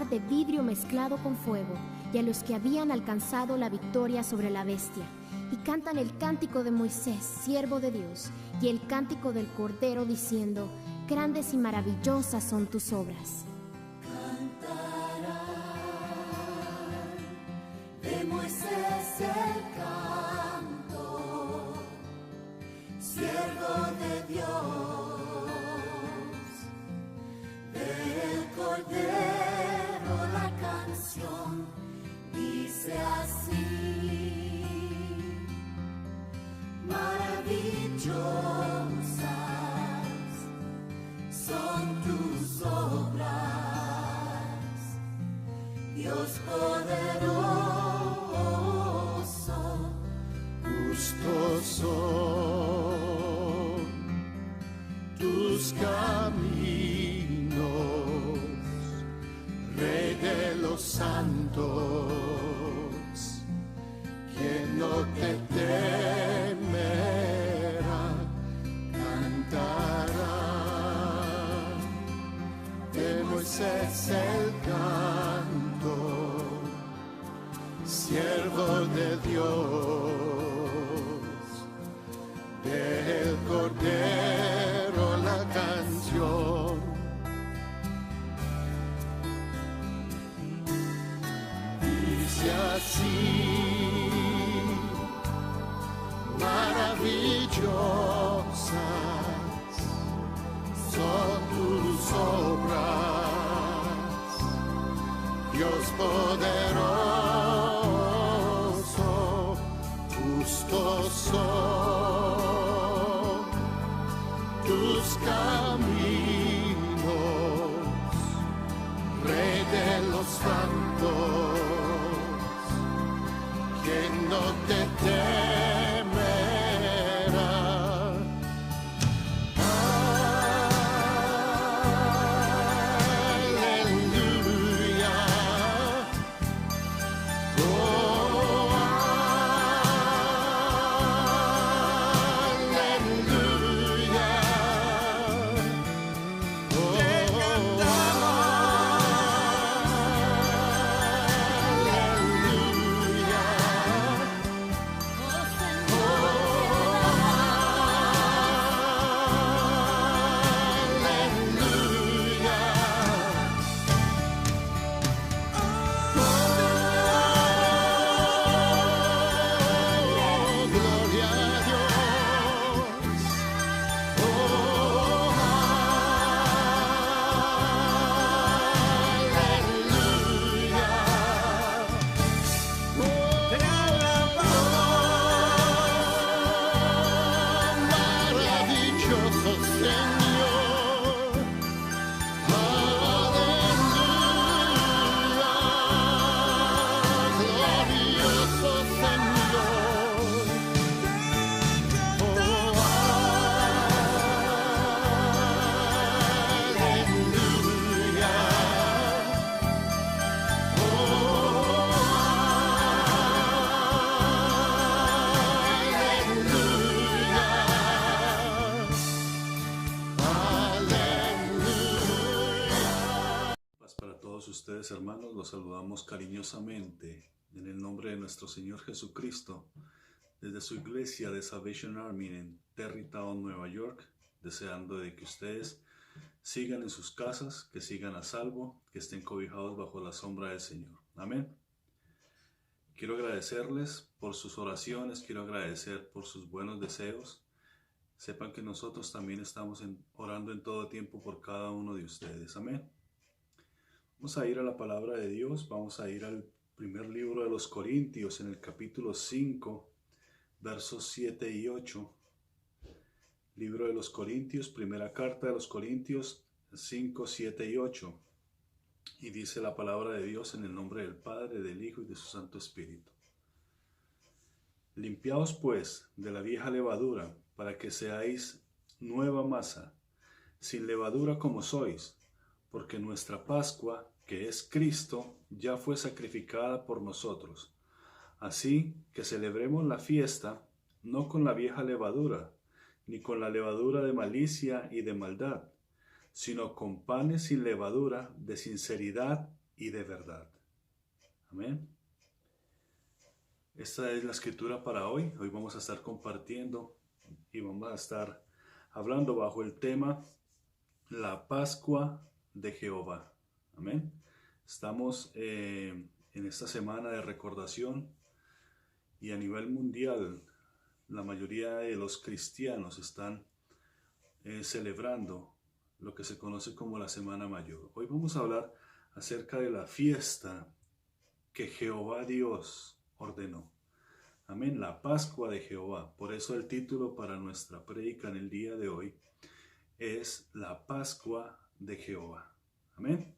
altar de vidrio mezclado con fuego, y a los que habían alcanzado la victoria sobre la bestia. Y cantan el cántico de Moisés, siervo de Dios, y el cántico del Cordero, diciendo: grandes y maravillosas son tus obras. Cantarán de Moisés el canto, siervo de Dios, del Cordero la canción dice así: maravillosas son tus obras, Dios poderoso, justos son tus caminos, Rey de los santos, quien no te temerá, cantará de Moisés el canto, siervo de Dios, del Cordero la canción. Dice así: maravillosas son tus obras, Dios poderoso, justos son tus caminos, Rey de los santos, quien no te temerá. Aleluya. Oh, aleluya. Oh, gloria a Dios. Oh, aleluya. Maravilloso Señor. Aleluya. Glorioso Señor. Oh, aleluya. Paz para todos ustedes, hermanos. Los saludamos cariñosamente en el nombre de nuestro Señor Jesucristo desde su iglesia de Salvation Army en Terrytown, Nueva York, deseando de que ustedes sigan en sus casas, que sigan a salvo, que estén cobijados bajo la sombra del Señor. Amén. Quiero agradecerles por sus oraciones, quiero agradecer por sus buenos deseos. Sepan que nosotros también estamos orando en todo tiempo por cada uno de ustedes. Amén. Vamos a ir a la palabra de Dios, vamos a ir al primer libro de los Corintios, en el capítulo 5, versos 7 y 8. Libro de los Corintios, primera carta de los Corintios 5, 7 y 8. Y dice la palabra de Dios en el nombre del Padre, del Hijo y de su Santo Espíritu. Limpiaos pues de la vieja levadura, para que seáis nueva masa, sin levadura como sois, porque nuestra Pascua, que es Cristo, ya fue sacrificada por nosotros. Así que celebremos la fiesta, no con la vieja levadura, ni con la levadura de malicia y de maldad, sino con panes sin levadura de sinceridad y de verdad. Amén. Esta es la escritura para hoy. Hoy vamos a estar compartiendo y vamos a estar hablando bajo el tema la Pascua de Jehová. Amén. Estamos en esta semana de recordación y a nivel mundial la mayoría de los cristianos están celebrando lo que se conoce como la Semana Mayor. Hoy vamos a hablar acerca de la fiesta que Jehová Dios ordenó. Amén, la Pascua de Jehová. Por eso el título para nuestra prédica en el día de hoy es la Pascua de Jehová. Amén.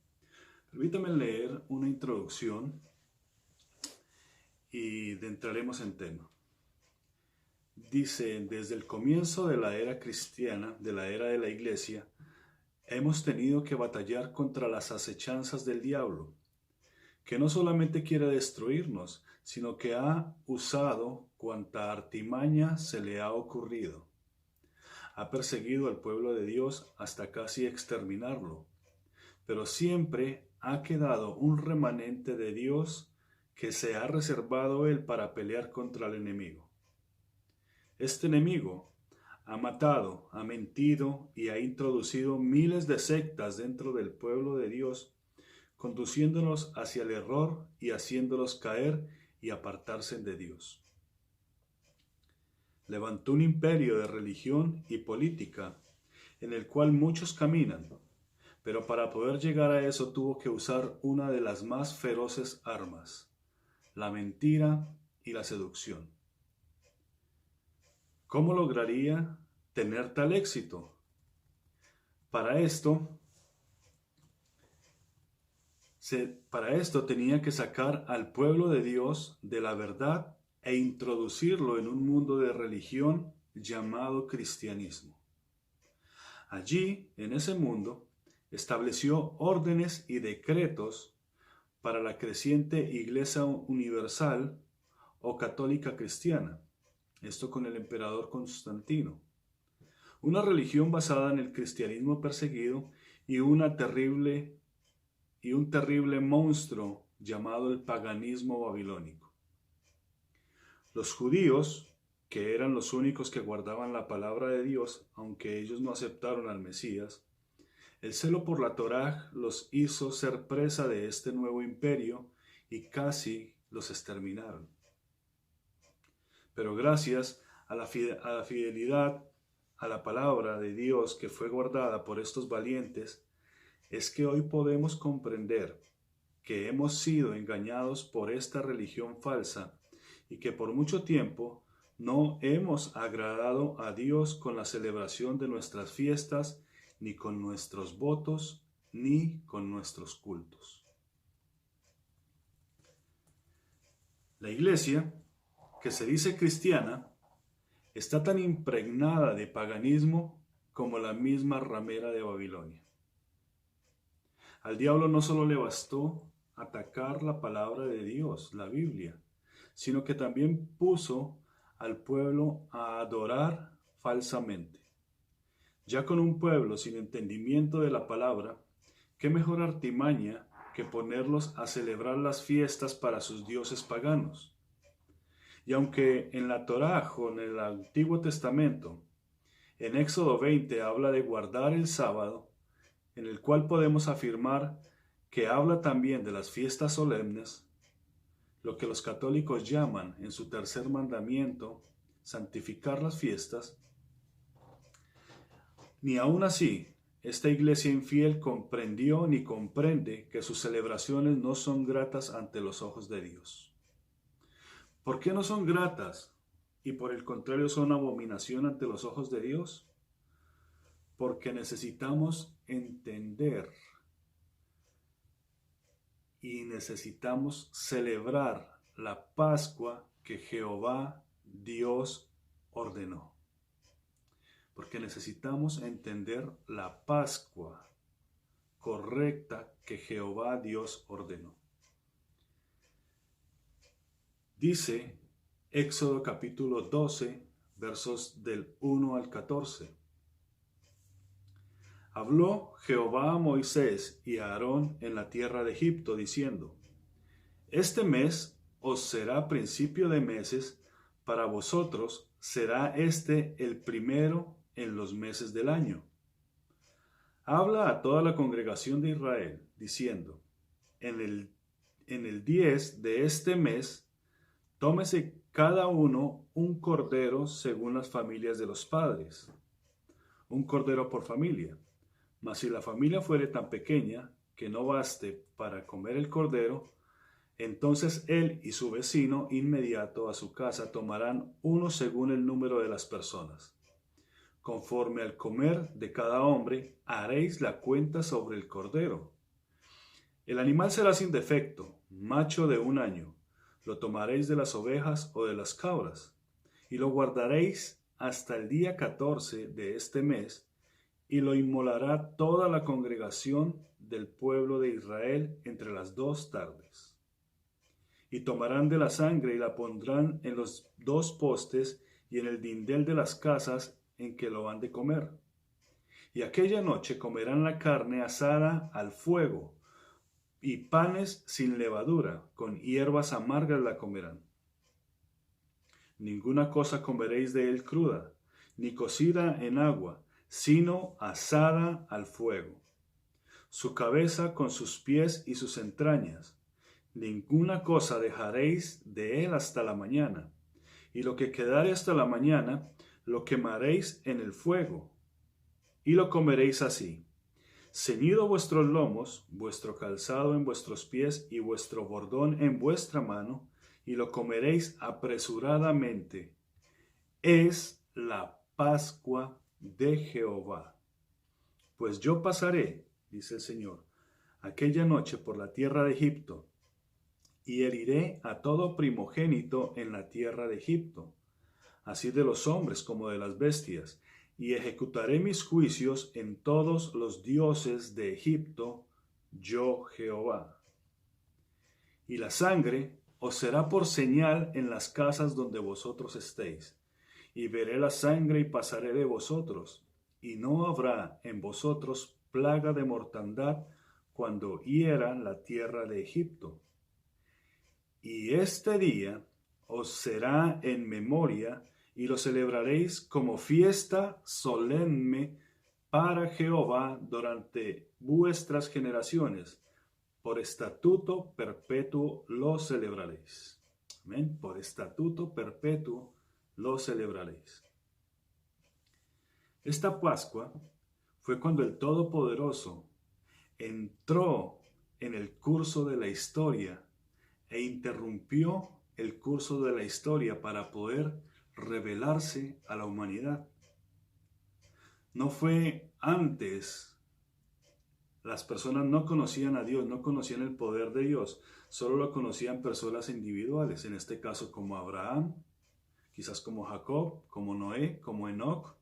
Permítame leer una introducción y entraremos en tema. Dice, desde el comienzo de la era cristiana, de la era de la iglesia, hemos tenido que batallar contra las acechanzas del diablo, que no solamente quiere destruirnos, sino que ha usado cuanta artimaña se le ha ocurrido. Ha perseguido al pueblo de Dios hasta casi exterminarlo, pero siempre ha quedado un remanente de Dios que se ha reservado él para pelear contra el enemigo. Este enemigo ha matado, ha mentido y ha introducido miles de sectas dentro del pueblo de Dios, conduciéndolos hacia el error y haciéndolos caer y apartarse de Dios. Levantó un imperio de religión y política en el cual muchos caminan, pero para poder llegar a eso tuvo que usar una de las más feroces armas, la mentira y la seducción. ¿Cómo lograría tener tal éxito? Para esto tenía que sacar al pueblo de Dios de la verdad e introducirlo en un mundo de religión llamado cristianismo. Allí, en ese mundo, estableció órdenes y decretos para la creciente Iglesia Universal o Católica Cristiana. Esto con el emperador Constantino. Una religión basada en el cristianismo perseguido y un terrible monstruo llamado el paganismo babilónico. Los judíos, que eran los únicos que guardaban la palabra de Dios, aunque ellos no aceptaron al Mesías, el celo por la Torá los hizo ser presa de este nuevo imperio y casi los exterminaron. Pero gracias a la fidelidad a la palabra de Dios que fue guardada por estos valientes, es que hoy podemos comprender que hemos sido engañados por esta religión falsa y que por mucho tiempo no hemos agradado a Dios con la celebración de nuestras fiestas, ni con nuestros votos, ni con nuestros cultos. La iglesia, que se dice cristiana, está tan impregnada de paganismo como la misma ramera de Babilonia. Al diablo no solo le bastó atacar la palabra de Dios, la Biblia, sino que también puso al pueblo a adorar falsamente. Ya con un pueblo sin entendimiento de la palabra, ¿qué mejor artimaña que ponerlos a celebrar las fiestas para sus dioses paganos? Y aunque en la Torá o en el Antiguo Testamento, en Éxodo 20 habla de guardar el sábado, en el cual podemos afirmar que habla también de las fiestas solemnes, lo que los católicos llaman en su tercer mandamiento, santificar las fiestas, ni aun así, esta iglesia infiel comprendió ni comprende que sus celebraciones no son gratas ante los ojos de Dios. ¿Por qué no son gratas y por el contrario son abominación ante los ojos de Dios? Porque necesitamos entender y necesitamos celebrar la Pascua que Jehová Dios ordenó. Porque necesitamos entender la Pascua correcta que Jehová Dios ordenó. Dice Éxodo capítulo 12, versos del 1 al 14. Habló Jehová a Moisés y a Aarón en la tierra de Egipto, diciendo: Este mes os será principio de meses, para vosotros será este el primero en los meses del año. Habla a toda la congregación de Israel, diciendo: En el 10 de este mes, tómese cada uno un cordero según las familias de los padres, un cordero por familia. Mas si la familia fuere tan pequeña que no baste para comer el cordero, entonces él y su vecino inmediato a su casa tomarán uno según el número de las personas. Conforme al comer de cada hombre, haréis la cuenta sobre el cordero. El animal será sin defecto, macho de 1 año. Lo tomaréis de las ovejas o de las cabras, y lo guardaréis hasta el día 14 de este mes, y lo inmolará toda la congregación del pueblo de Israel entre las 2 tardes. Y tomarán de la sangre y la pondrán en los 2 postes y en el dindel de las casas en que lo han de comer. Y aquella noche comerán la carne asada al fuego, y panes sin levadura, con hierbas amargas la comerán. Ninguna cosa comeréis de él cruda, ni cocida en agua, sino asada al fuego. Su cabeza con sus pies y sus entrañas. Ninguna cosa dejaréis de él hasta la mañana, y lo que quedare hasta la mañana, lo quemaréis en el fuego, y lo comeréis así: ceñido vuestros lomos, vuestro calzado en vuestros pies y vuestro bordón en vuestra mano, y lo comeréis apresuradamente. Es la Pascua de Jehová. Pues yo pasaré, dice el Señor, aquella noche por la tierra de Egipto, y heriré a todo primogénito en la tierra de Egipto, así de los hombres como de las bestias, y ejecutaré mis juicios en todos los dioses de Egipto, yo Jehová. Y la sangre os será por señal en las casas donde vosotros estéis, y veré la sangre y pasaré de vosotros, y no habrá en vosotros plaga de mortandad cuando hiera la tierra de Egipto. Y este día os será en memoria, y lo celebraréis como fiesta solemne para Jehová durante vuestras generaciones. Por estatuto perpetuo lo celebraréis. Amén. Por estatuto perpetuo lo celebraréis. Esta Pascua fue cuando el Todopoderoso entró en el curso de la historia e interrumpió el curso de la historia para poder revelarse a la humanidad. No fue antes. Las personas no conocían a Dios, no conocían el poder de Dios, solo lo conocían personas individuales, en este caso como Abraham, quizás como Jacob, como Noé, como Enoc,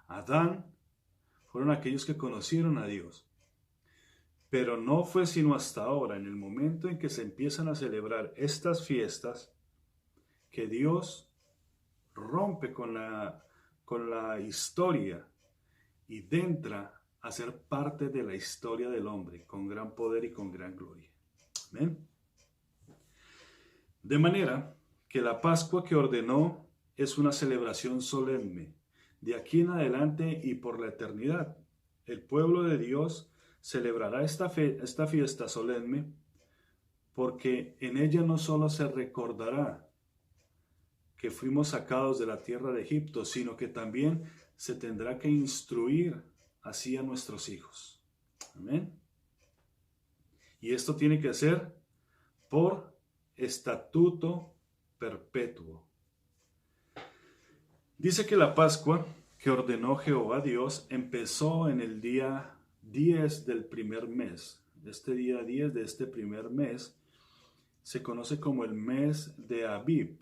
Adán. Fueron aquellos que conocieron a Dios. Pero no fue sino hasta ahora, en el momento en que se empiezan a celebrar estas fiestas, que Dios rompe con la historia y entra a ser parte de la historia del hombre con gran poder y con gran gloria. Amén. De manera que la Pascua que ordenó es una celebración solemne. De aquí en adelante y por la eternidad, el pueblo de Dios celebrará esta fiesta solemne, porque en ella no solo se recordará que fuimos sacados de la tierra de Egipto, sino que también se tendrá que instruir así a nuestros hijos. Amén. Y esto tiene que ser por estatuto perpetuo. Dice que la Pascua que ordenó Jehová Dios empezó en el día 10 del primer mes. Este día 10 de este primer mes se conoce como el mes de Abib.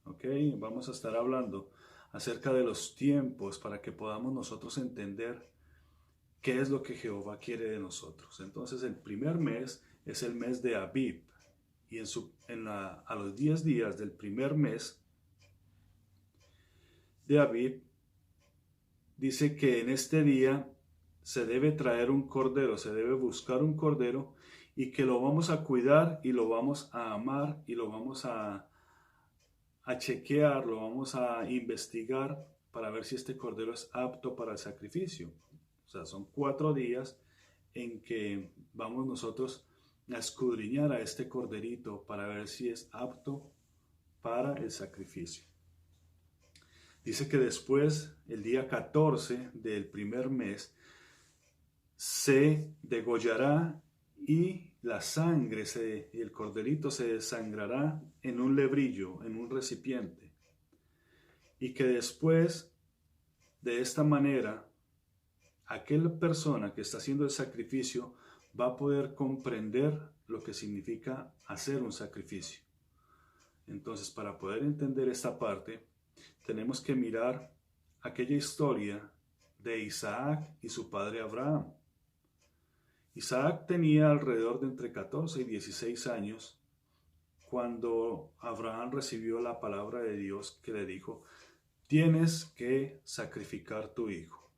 ¿Ok? Vamos a estar hablando acerca de los tiempos para que podamos nosotros entender qué es lo que Jehová quiere de nosotros. Entonces el primer mes es el mes de Abib. Y a los 10 días del primer mes de Abib, dice que en este día se debe traer un cordero, se debe buscar un cordero y que lo vamos a cuidar y lo vamos a amar y lo vamos a chequear, lo vamos a investigar para ver si este cordero es apto para el sacrificio. O sea, son 4 días en que vamos nosotros a escudriñar a este corderito para ver si es apto para el sacrificio. Dice que después, el día 14 del primer mes, se degollará y la sangre, el corderito se desangrará en un lebrillo, en un recipiente. Y que después, de esta manera, aquella persona que está haciendo el sacrificio va a poder comprender lo que significa hacer un sacrificio. Entonces, para poder entender esta parte, tenemos que mirar aquella historia de Isaac y su padre Abraham. Isaac tenía alrededor de entre 14 y 16 años cuando Abraham recibió la palabra de Dios que le dijo: tienes que sacrificar tu hijo.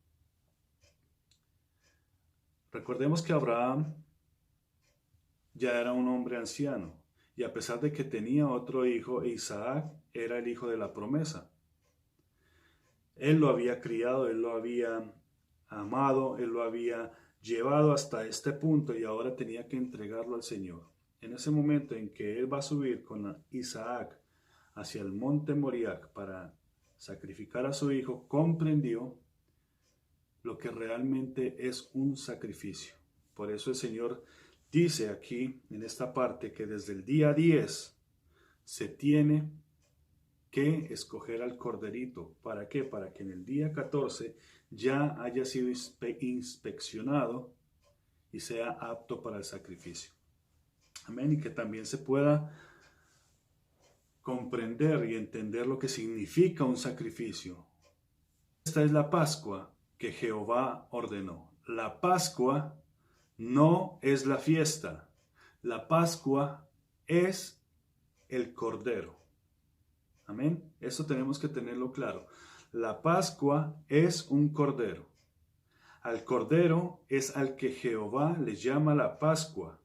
Recordemos que Abraham ya era un hombre anciano y a pesar de que tenía otro hijo, Isaac era el hijo de la promesa. Él lo había criado, él lo había amado, él lo había llevado hasta este punto y ahora tenía que entregarlo al Señor. En ese momento en que él va a subir con Isaac hacia el monte Moriah para sacrificar a su hijo, comprendió lo que realmente es un sacrificio. Por eso el Señor dice aquí en esta parte que desde el día 10 se tiene que escoger al corderito. ¿Para qué? Para que en el día 14 ya haya sido inspeccionado y sea apto para el sacrificio. Amén. Y que también se pueda comprender y entender lo que significa un sacrificio. Esta es la Pascua que Jehová ordenó. La Pascua no es la fiesta. La Pascua es el Cordero. Amén. Eso tenemos que tenerlo claro. La Pascua es un Cordero. Al Cordero es al que Jehová le llama la Pascua.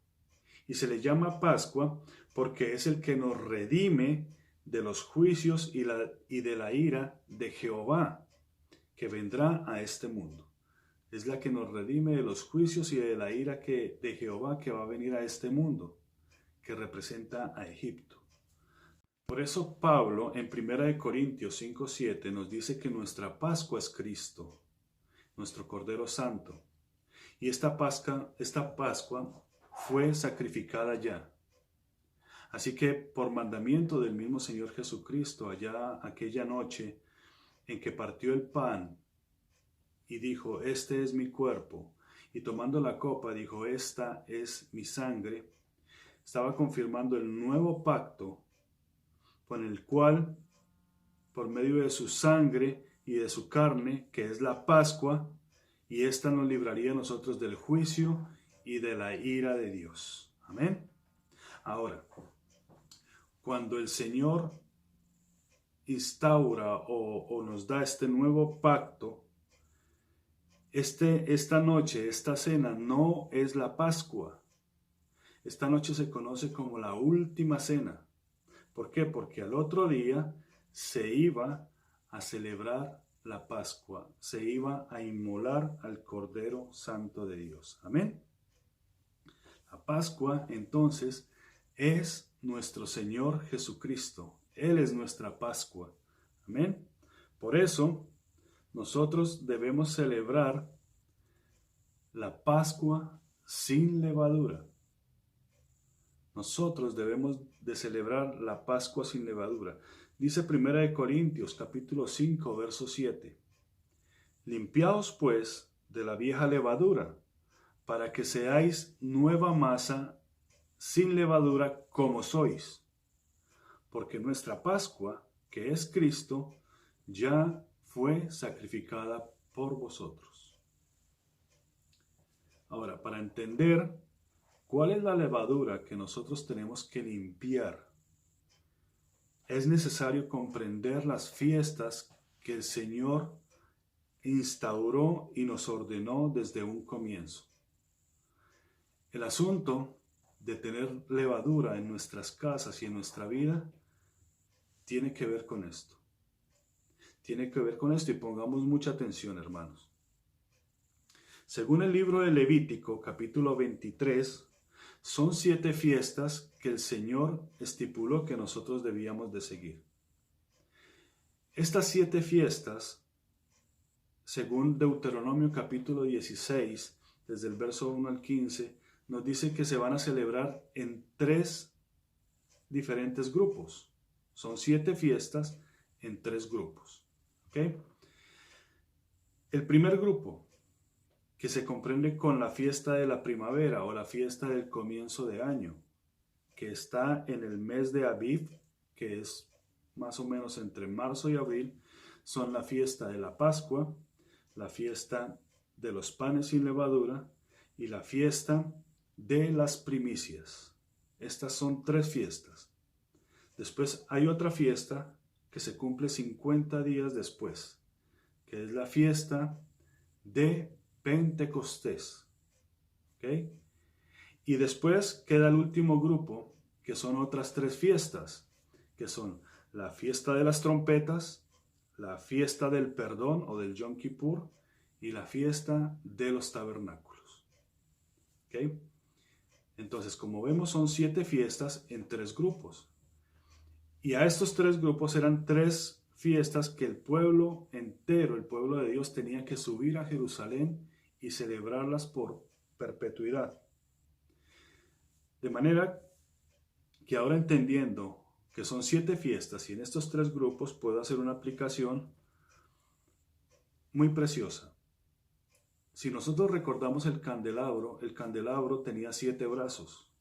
Y se le llama Pascua porque es el que nos redime de los juicios y de la ira de Jehová que vendrá a este mundo. Es la que nos redime de los juicios y de la ira de Jehová que va a venir a este mundo, que representa a Egipto. Por eso Pablo en 1 Corintios 5:7 nos dice que nuestra Pascua es Cristo, nuestro Cordero Santo. Y esta Pascua fue sacrificada ya. Así que por mandamiento del mismo Señor Jesucristo, allá aquella noche en que partió el pan y dijo: este es mi cuerpo, y tomando la copa dijo: esta es mi sangre, estaba confirmando el nuevo pacto con el cual, por medio de su sangre y de su carne, que es la Pascua, y esta nos libraría a nosotros del juicio y de la ira de Dios. Amén. Ahora, cuando el Señor instaura o nos da este nuevo pacto, esta noche, esta cena no es la Pascua. Esta noche se conoce como la última cena. ¿Por qué? Porque al otro día se iba a celebrar la Pascua, se iba a inmolar al Cordero Santo de Dios. Amén. La Pascua, entonces, es nuestro Señor Jesucristo. Él es nuestra Pascua. Amén. Por eso, nosotros debemos celebrar la Pascua sin levadura. Nosotros debemos de celebrar la Pascua sin levadura. Dice 1 Corintios capítulo 5, verso 7. Limpiaos pues de la vieja levadura, para que seáis nueva masa sin levadura como sois. Porque nuestra Pascua, que es Cristo, ya fue sacrificada por vosotros. Ahora, para entender ¿cuál es la levadura que nosotros tenemos que limpiar? Es necesario comprender las fiestas que el Señor instauró y nos ordenó desde un comienzo. El asunto de tener levadura en nuestras casas y en nuestra vida tiene que ver con esto. Tiene que ver con esto y pongamos mucha atención, hermanos. Según el libro de Levítico, capítulo 23, son 7 fiestas que el Señor estipuló que nosotros debíamos de seguir. Estas 7 fiestas, según Deuteronomio capítulo 16, desde el verso 1 al 15, nos dice que se van a celebrar en 3 diferentes grupos. Son 7 fiestas en 3 grupos. ¿Okay? El primer grupo, que se comprende con la fiesta de la primavera o la fiesta del comienzo de año, que está en el mes de Aviv, que es más o menos entre marzo y abril, son la fiesta de la Pascua, la fiesta de los panes sin levadura y la fiesta de las primicias. Estas son 3 fiestas. Después hay otra fiesta que se cumple 50 días después, que es la fiesta de Pentecostés. ¿Okay? Y después queda el último grupo, que son otras 3 fiestas, que son la fiesta de las trompetas, la fiesta del perdón o del Yom Kippur y la fiesta de los tabernáculos. ¿Okay? Entonces, como vemos, son 7 fiestas en 3 grupos. Y a estos 3 grupos eran 3 fiestas que el pueblo entero, el pueblo de Dios, tenía que subir a Jerusalén y celebrarlas por perpetuidad. De manera que ahora, entendiendo que son 7 fiestas y en estos 3 grupos, puedo hacer una aplicación muy preciosa. Si nosotros recordamos el candelabro tenía 7 brazos.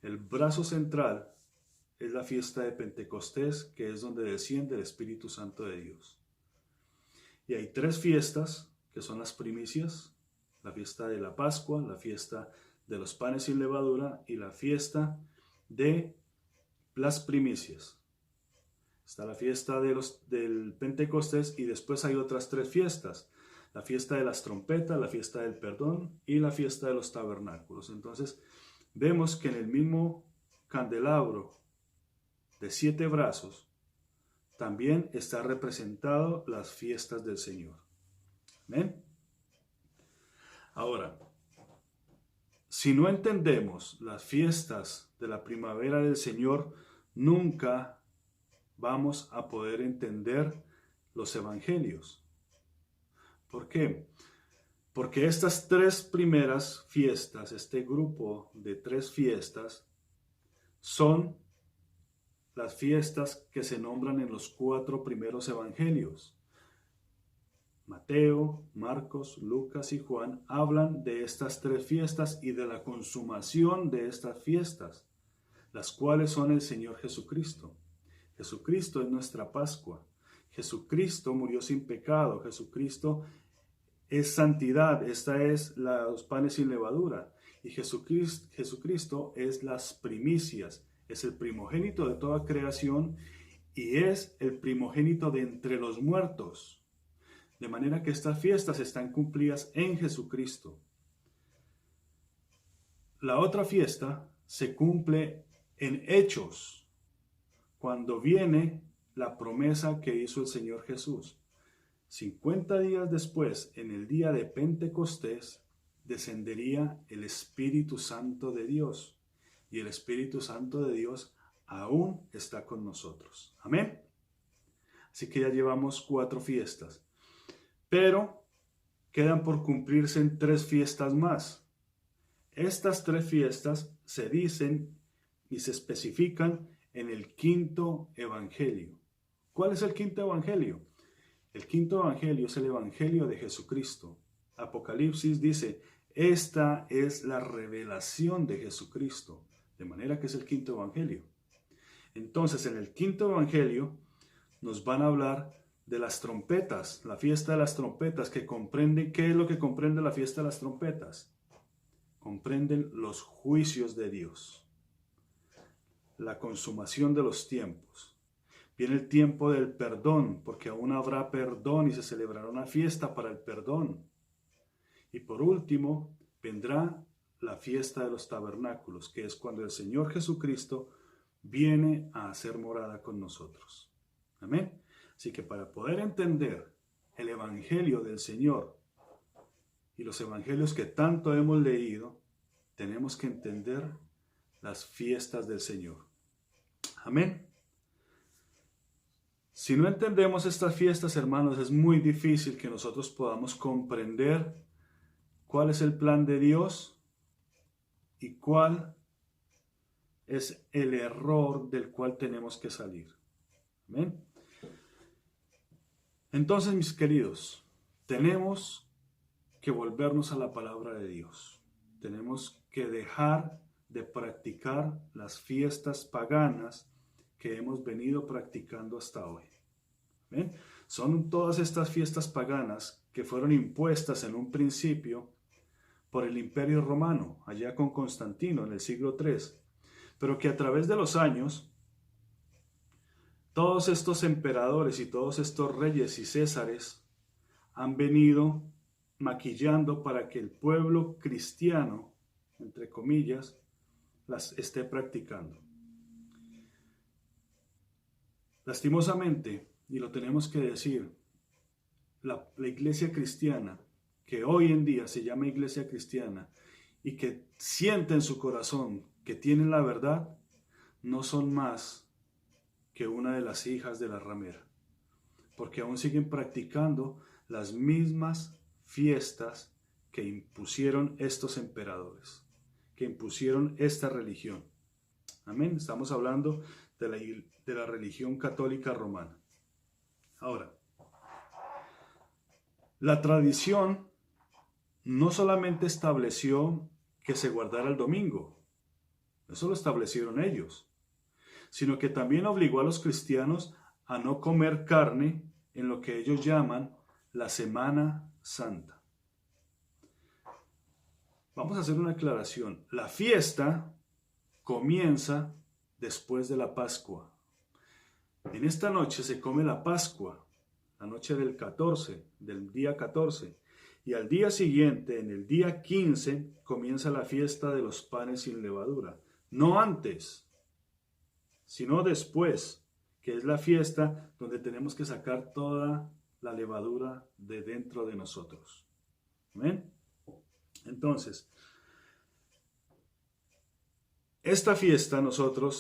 El brazo central es la fiesta de Pentecostés, que es donde desciende el Espíritu Santo de Dios. Y hay 3 fiestas, que son las primicias, la fiesta de la Pascua, la fiesta de los panes sin levadura y la fiesta de las primicias. Está la fiesta del Pentecostés y después hay otras 3 fiestas. La fiesta de las trompetas, la fiesta del perdón y la fiesta de los tabernáculos. Entonces, vemos que en el mismo candelabro de 7 brazos también está representado las fiestas del Señor. Amén. Ahora, si no entendemos las fiestas de la primavera del Señor, nunca vamos a poder entender los evangelios. ¿Por qué? Porque estas 3 primeras fiestas, este grupo de 3 fiestas, son las fiestas que se nombran en los 4 primeros evangelios. Mateo, Marcos, Lucas y Juan hablan de estas 3 fiestas y de la consumación de estas fiestas, las cuales son el Señor Jesucristo. Jesucristo es nuestra Pascua. Jesucristo murió sin pecado. Jesucristo es santidad. Esta es los panes sin levadura. Y Jesucristo es las primicias. Es el primogénito de toda creación y es el primogénito de entre los muertos. De manera que estas fiestas están cumplidas en Jesucristo. La otra fiesta se cumple en Hechos, cuando viene la promesa que hizo el Señor Jesús. 50 días después, en el día de Pentecostés, descendería el Espíritu Santo de Dios. Y el Espíritu Santo de Dios aún está con nosotros. Amén. Así que ya llevamos 4 fiestas. Pero quedan por cumplirse en 3 fiestas más. Estas 3 fiestas se dicen y se especifican en el 5º evangelio. ¿Cuál es el 5º evangelio? El 5º evangelio es el evangelio de Jesucristo. Apocalipsis dice, esta es la revelación de Jesucristo. De manera que es el 5º evangelio. Entonces, en el 5º evangelio nos van a hablar de las trompetas, la fiesta de las trompetas, que comprende, ¿qué es lo que comprende la fiesta de las trompetas? Comprenden los juicios de Dios, la consumación de los tiempos. Viene el tiempo del perdón, porque aún habrá perdón y se celebrará una fiesta para el perdón. Y por último, vendrá la fiesta de los tabernáculos, que es cuando el Señor Jesucristo viene a hacer morada con nosotros. Amén. Así que para poder entender el Evangelio del Señor y los evangelios que tanto hemos leído, tenemos que entender las fiestas del Señor. Amén. Si no entendemos estas fiestas, hermanos, es muy difícil que nosotros podamos comprender cuál es el plan de Dios y cuál es el error del cual tenemos que salir. Amén. Entonces, mis queridos, tenemos que volvernos a la palabra de Dios. Tenemos que dejar de practicar las fiestas paganas que hemos venido practicando hasta hoy. ¿Ven? Son todas estas fiestas paganas que fueron impuestas en un principio por el Imperio Romano, allá con Constantino en el siglo III, pero que a través de los años, todos estos emperadores y todos estos reyes y césares han venido maquillando para que el pueblo cristiano, entre comillas, las esté practicando. Lastimosamente, y lo tenemos que decir, la iglesia cristiana, que hoy en día se llama iglesia cristiana y que siente en su corazón que tienen la verdad, no son más que una de las hijas de la ramera, porque aún siguen practicando las mismas fiestas que impusieron estos emperadores, que impusieron esta religión. Amén. Estamos hablando de la religión católica romana. Ahora, la tradición no solamente estableció que se guardara el domingo, eso lo establecieron ellos, sino que también obligó a los cristianos a no comer carne en lo que ellos llaman la Semana Santa. Vamos a hacer una aclaración. La fiesta comienza después de la Pascua. En esta noche se come la Pascua, la noche del 14, del día 14, y al día siguiente, en el día 15, comienza la fiesta de los panes sin levadura. No antes, sino después, que es la fiesta donde tenemos que sacar toda la levadura de dentro de nosotros. ¿Amén? Entonces, esta fiesta,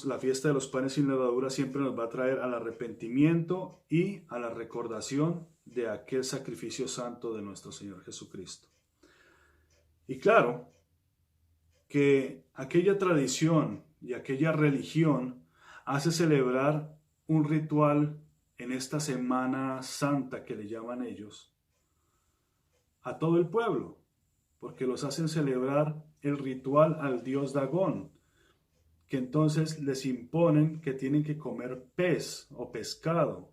la fiesta de los panes sin levadura, siempre nos va a traer al arrepentimiento y a la recordación de aquel sacrificio santo de nuestro Señor Jesucristo. Y claro, que aquella tradición y aquella religión hace celebrar un ritual en esta Semana Santa que le llaman ellos a todo el pueblo, porque los hacen celebrar el ritual al dios Dagón, que entonces les imponen que tienen que comer pez o pescado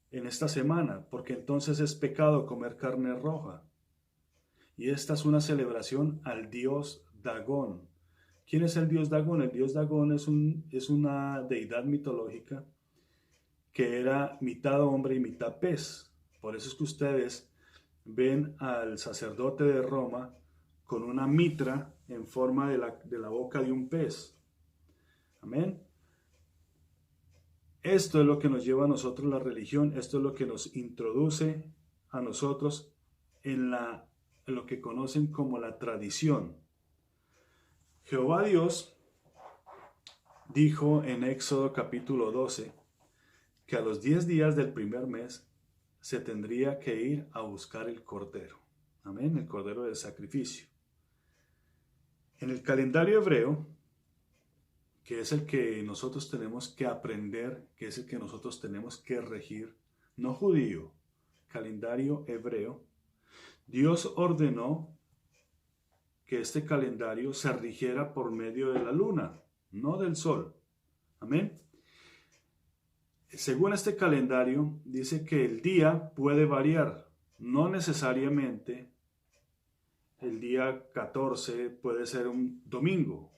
en esta semana, porque entonces es pecado comer carne roja. Y esta es una celebración al dios Dagón. ¿Quién es el dios Dagón? El dios Dagón es una deidad mitológica que era mitad hombre y mitad pez. Por eso es que ustedes ven al sacerdote de Roma con una mitra en forma de la boca de un pez. Amén. Esto es lo que nos lleva a nosotros la religión, esto es lo que nos introduce a nosotros en lo que conocen como la tradición. Jehová Dios dijo en Éxodo capítulo 12 que a los 10 días del primer mes se tendría que ir a buscar el cordero. Amén, el cordero del sacrificio. En el calendario hebreo, que es el que nosotros tenemos que aprender, que es el que nosotros tenemos que regir, no judío, calendario hebreo, Dios ordenó que este calendario se rigiera por medio de la luna, no del sol. Amén. Según este calendario, dice que el día puede variar, no necesariamente el día 14 puede ser un domingo,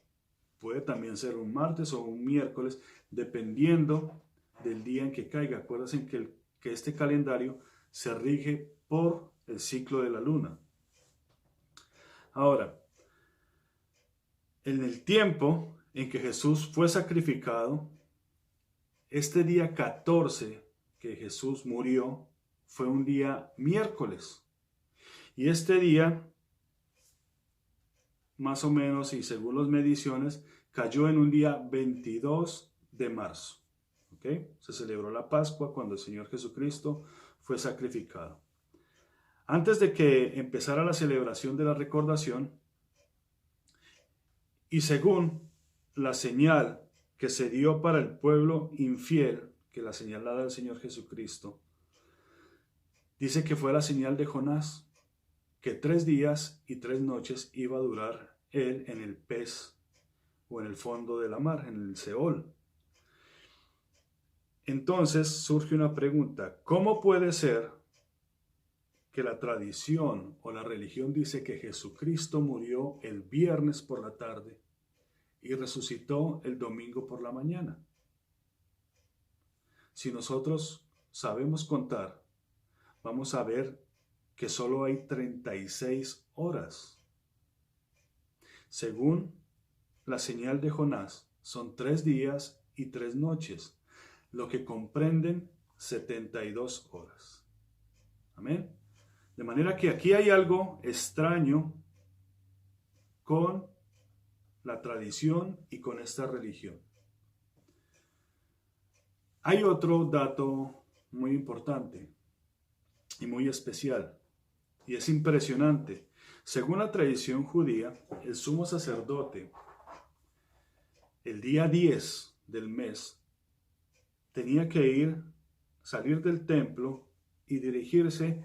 puede también ser un martes o un miércoles, dependiendo del día en que caiga. Acuérdense que este calendario se rige por el ciclo de la luna. Ahora, en el tiempo en que Jesús fue sacrificado, este día 14 que Jesús murió fue un día miércoles. Y este día, más o menos, y según las mediciones, cayó en un día 22 de marzo. ¿Okay? Se celebró la Pascua cuando el Señor Jesucristo fue sacrificado. Antes de que empezara la celebración de la recordación, y según la señal que se dio para el pueblo infiel, que la señalada del Señor Jesucristo, dice que fue la señal de Jonás, que 3 días y 3 noches iba a durar él en el pez o en el fondo de la mar, en el Seol. Entonces surge una pregunta: ¿cómo puede ser que la tradición o la religión dice que Jesucristo murió el viernes por la tarde y resucitó el domingo por la mañana? Si nosotros sabemos contar, vamos a ver que solo hay 36 horas. Según la señal de Jonás, son 3 días y 3 noches, lo que comprenden 72 horas. Amén. De manera que aquí hay algo extraño con la tradición y con esta religión. Hay otro dato muy importante y muy especial, y es impresionante. Según la tradición judía, el sumo sacerdote, el día 10 del mes, tenía que salir del templo y dirigirse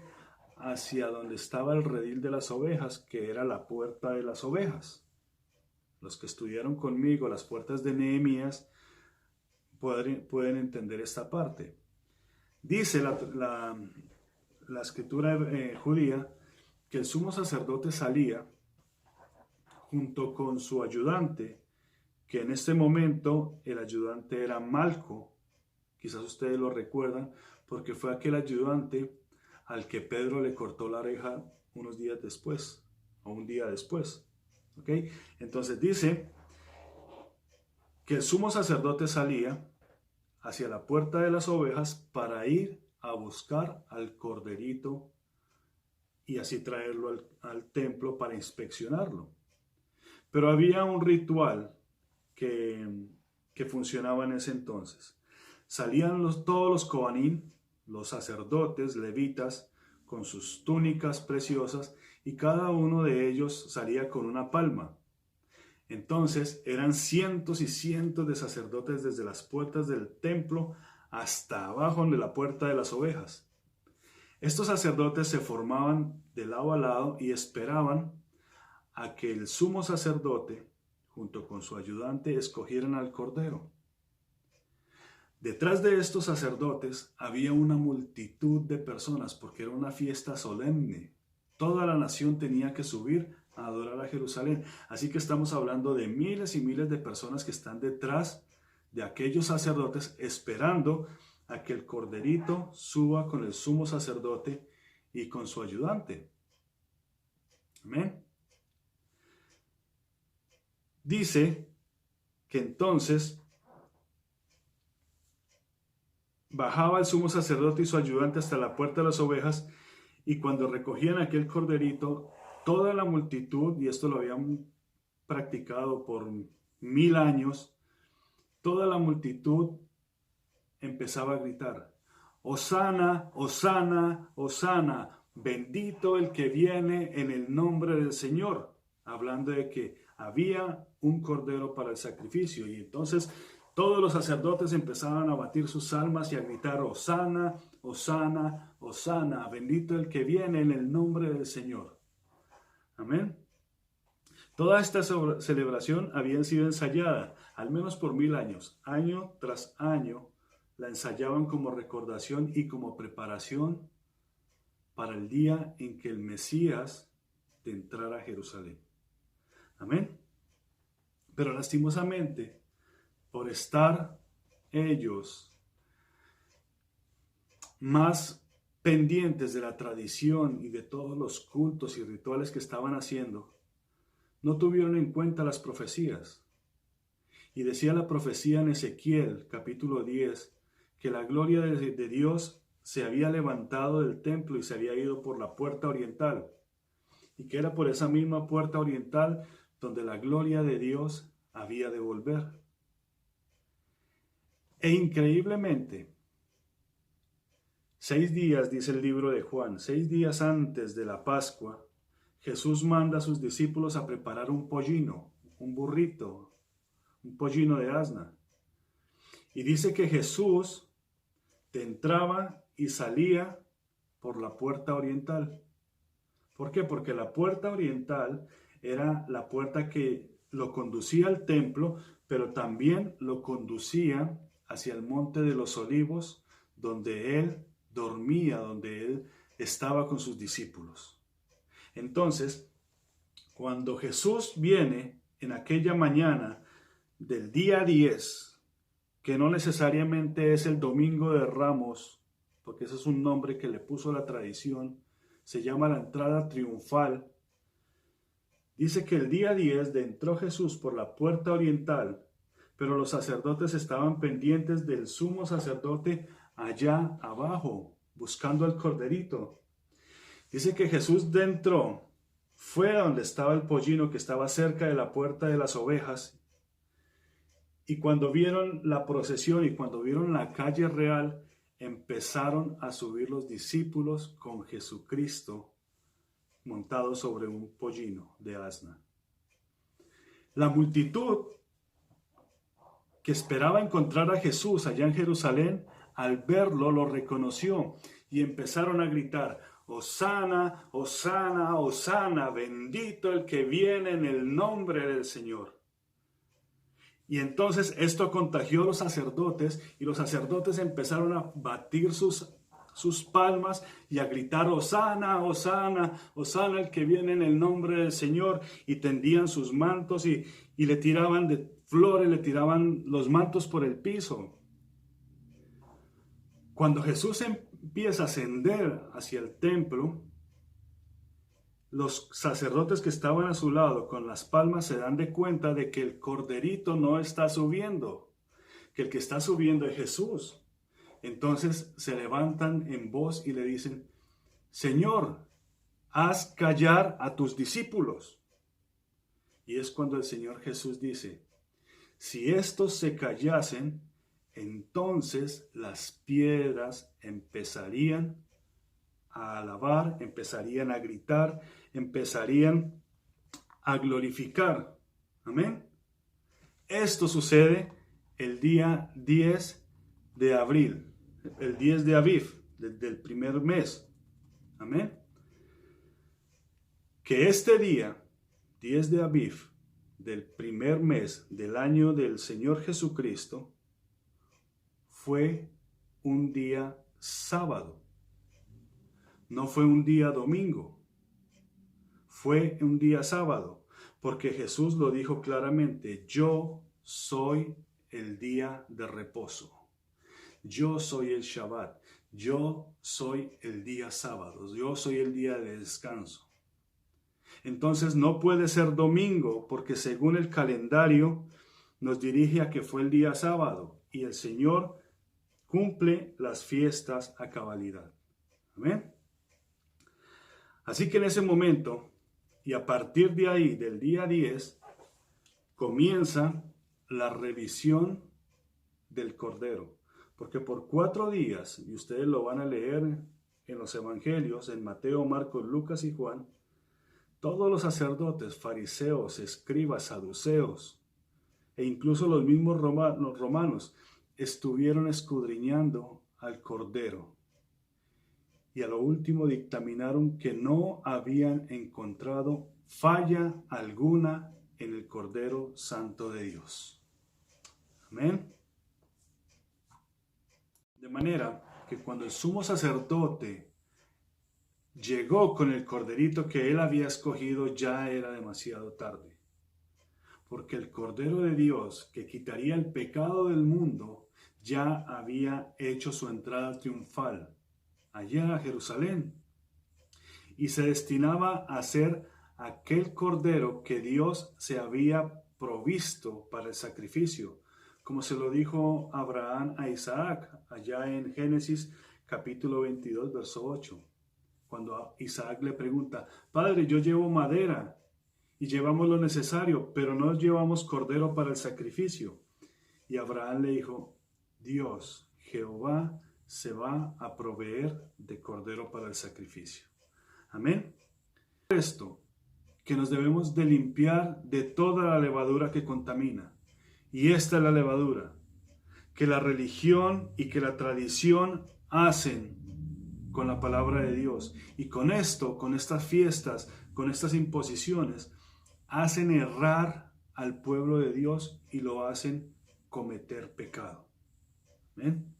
hacia donde estaba el redil de las ovejas, que era la puerta de las ovejas. Los que estudiaron conmigo las puertas de Nehemías pueden entender esta parte. Dice la escritura judía que el sumo sacerdote salía junto con su ayudante, que en este momento el ayudante era Malco. Quizás ustedes lo recuerdan, porque fue aquel ayudante al que Pedro le cortó la oreja unos días después, o un día después. ¿Okay? Entonces dice que el sumo sacerdote salía hacia la puerta de las ovejas para ir a buscar al corderito y así traerlo al templo para inspeccionarlo. Pero había un ritual que funcionaba en ese entonces. Salían todos los cohanim, los sacerdotes, levitas, con sus túnicas preciosas, y cada uno de ellos salía con una palma. Entonces eran cientos y cientos de sacerdotes desde las puertas del templo hasta abajo de la puerta de las ovejas. Estos sacerdotes se formaban de lado a lado y esperaban a que el sumo sacerdote, junto con su ayudante, escogieran al cordero. Detrás de estos sacerdotes había una multitud de personas, porque era una fiesta solemne. Toda la nación tenía que subir a adorar a Jerusalén. Así que estamos hablando de miles y miles de personas que están detrás de aquellos sacerdotes, esperando a que el corderito suba con el sumo sacerdote y con su ayudante. Amén. Dice que entonces bajaba el sumo sacerdote y su ayudante hasta la puerta de las ovejas, y cuando recogían aquel corderito, toda la multitud, y esto lo habían practicado por 1000 años, toda la multitud empezaba a gritar: Hosana, Hosana, Hosana, bendito el que viene en el nombre del Señor, hablando de que había un cordero para el sacrificio. Y entonces todos los sacerdotes empezaban a batir sus almas y a gritar: Hosana, Hosana, Hosana, bendito el que viene en el nombre del Señor. Amén. Toda esta celebración había sido ensayada, al menos por 1000 años. Año tras año la ensayaban como recordación y como preparación para el día en que el Mesías entrara a Jerusalén. Amén. Pero lastimosamente, por estar ellos más pendientes de la tradición y de todos los cultos y rituales que estaban haciendo, no tuvieron en cuenta las profecías. Y decía la profecía en Ezequiel, capítulo 10, que la gloria de Dios se había levantado del templo y se había ido por la puerta oriental. Y que era por esa misma puerta oriental donde la gloria de Dios había de volver. E increíblemente, 6 días, dice el libro de Juan, 6 días antes de la Pascua, Jesús manda a sus discípulos a preparar un pollino, un burrito, un pollino de asna. Y dice que Jesús entraba y salía por la puerta oriental. ¿Por qué? Porque la puerta oriental era la puerta que lo conducía al templo, pero también lo conducía hacia el Monte de los Olivos, donde él dormía, donde él estaba con sus discípulos. Entonces, cuando Jesús viene en aquella mañana del día 10, que no necesariamente es el Domingo de Ramos, porque ese es un nombre que le puso la tradición, se llama la entrada triunfal. Dice que el día 10 entró Jesús por la puerta oriental, pero los sacerdotes estaban pendientes del sumo sacerdote allá abajo, buscando al corderito. Dice que Jesús entró, fue a donde estaba el pollino que estaba cerca de la puerta de las ovejas, y cuando vieron la procesión y cuando vieron la calle real, empezaron a subir los discípulos con Jesucristo montado sobre un pollino de asna. La multitud que esperaba encontrar a Jesús allá en Jerusalén, al verlo lo reconoció y empezaron a gritar: Hosana, Hosana, Hosana, bendito el que viene en el nombre del Señor. Y entonces esto contagió a los sacerdotes y los sacerdotes empezaron a batir sus palmas y a gritar: Hosana, Hosana, Hosana el que viene en el nombre del Señor, y tendían sus mantos y le tiraban de flores, le tiraban los mantos por el piso. Cuando Jesús empieza a ascender hacia el templo, los sacerdotes que estaban a su lado con las palmas se dan de cuenta de que el corderito no está subiendo, que el que está subiendo es Jesús. Entonces se levantan en voz y le dicen: Señor, haz callar a tus discípulos. Y es cuando el Señor Jesús dice: si estos se callasen, entonces las piedras empezarían a alabar, empezarían a gritar, empezarían a glorificar. Amén. Esto sucede el día 10 de abril, el 10 de Aviv, del primer mes. Amén. Que este día, 10 de Aviv, del primer mes del año del Señor Jesucristo, fue un día sábado. No fue un día domingo, fue un día sábado, porque Jesús lo dijo claramente: yo soy el día de reposo, yo soy el Shabbat, yo soy el día sábado, yo soy el día de descanso. Entonces no puede ser domingo, porque según el calendario nos dirige a que fue el día sábado, y el Señor cumple las fiestas a cabalidad. Amén. Así que en ese momento, y a partir de ahí, del día 10, comienza la revisión del Cordero. Porque por 4 días, y ustedes lo van a leer en los evangelios, en Mateo, Marcos, Lucas y Juan, todos los sacerdotes, fariseos, escribas, saduceos, e incluso los mismos romanos, estuvieron escudriñando al Cordero. Y a lo último dictaminaron que no habían encontrado falla alguna en el Cordero Santo de Dios. Amén. De manera que cuando el sumo sacerdote llegó con el corderito que él había escogido, ya era demasiado tarde. Porque el Cordero de Dios, que quitaría el pecado del mundo, ya había hecho su entrada triunfal allá a Jerusalén, y se destinaba a ser aquel cordero que Dios se había provisto para el sacrificio, como se lo dijo Abraham a Isaac, allá en Génesis capítulo 22, verso 8. Cuando Isaac le pregunta: Padre, yo llevo madera y llevamos lo necesario, pero no llevamos cordero para el sacrificio. Y Abraham le dijo: Dios, Jehová, se va a proveer de cordero para el sacrificio. Amén. Esto, que nos debemos de limpiar de toda la levadura que contamina. Y esta es la levadura que la religión y que la tradición hacen con la palabra de Dios. Y con esto, con estas fiestas, con estas imposiciones, hacen errar al pueblo de Dios y lo hacen cometer pecado. ¿Ven?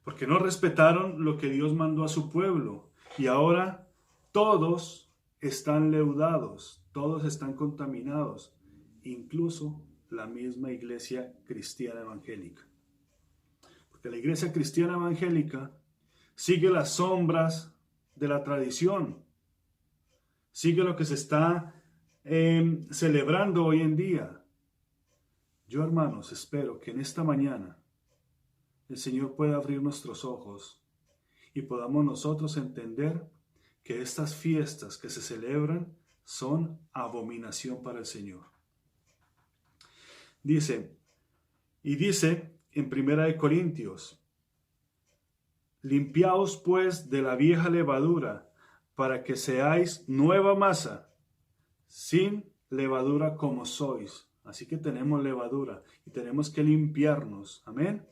Porque no respetaron lo que Dios mandó a su pueblo. Y ahora todos están leudados, todos están contaminados, incluso la misma iglesia cristiana evangélica. Porque la iglesia cristiana evangélica sigue las sombras de la tradición, sigue lo que se está celebrando hoy en día. Yo, hermanos, espero que en esta mañana el Señor pueda abrir nuestros ojos y podamos nosotros entender que estas fiestas que se celebran son abominación para el Señor. Dice en 1 Corintios: limpiaos pues de la vieja levadura, para que seáis nueva masa, sin levadura como sois. Así que tenemos levadura y tenemos que limpiarnos. Amén.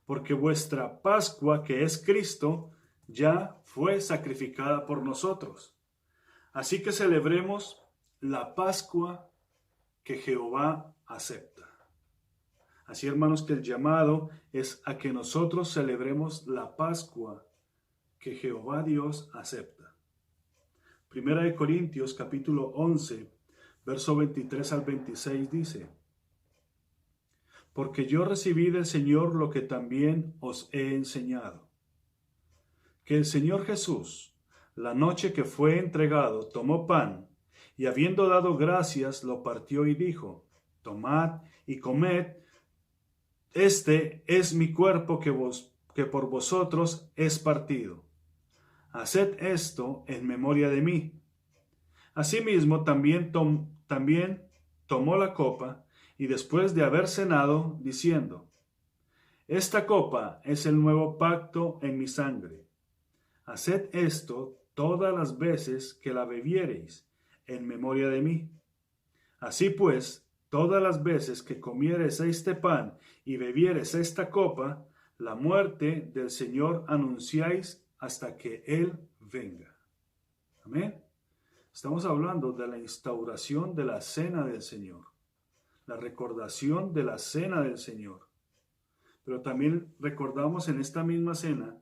Porque vuestra Pascua, que es Cristo, ya fue sacrificada por nosotros. Así que celebremos la Pascua que Jehová acepta. Así, hermanos, que el llamado es a que nosotros celebremos la Pascua que Jehová Dios acepta. 1 Corintios capítulo 11, verso 23 al 26 dice: porque yo recibí del Señor lo que también os he enseñado, que el Señor Jesús, la noche que fue entregado, tomó pan, y habiendo dado gracias, lo partió y dijo: tomad y comed, este es mi cuerpo que por vosotros es partido. Haced esto en memoria de mí. Asimismo también tomó la copa, y después de haber cenado, diciendo: esta copa es el nuevo pacto en mi sangre. Haced esto todas las veces que la bebiereis, en memoria de mí. Así pues, todas las veces que comiereis este pan y bebiereis esta copa, la muerte del Señor anunciáis hasta que Él venga. Amén. Estamos hablando de la instauración de la cena del Señor, la recordación de la cena del Señor. Pero también recordamos en esta misma cena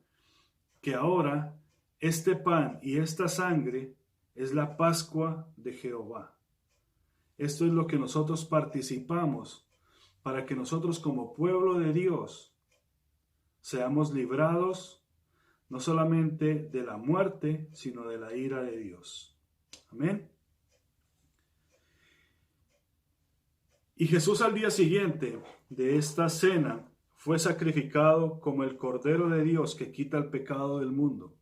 que ahora este pan y esta sangre es la Pascua de Jehová. Esto es lo que nosotros participamos para que nosotros como pueblo de Dios seamos librados no solamente de la muerte, sino de la ira de Dios. Amén. Y Jesús al día siguiente de esta cena fue sacrificado como el Cordero de Dios que quita el pecado del mundo.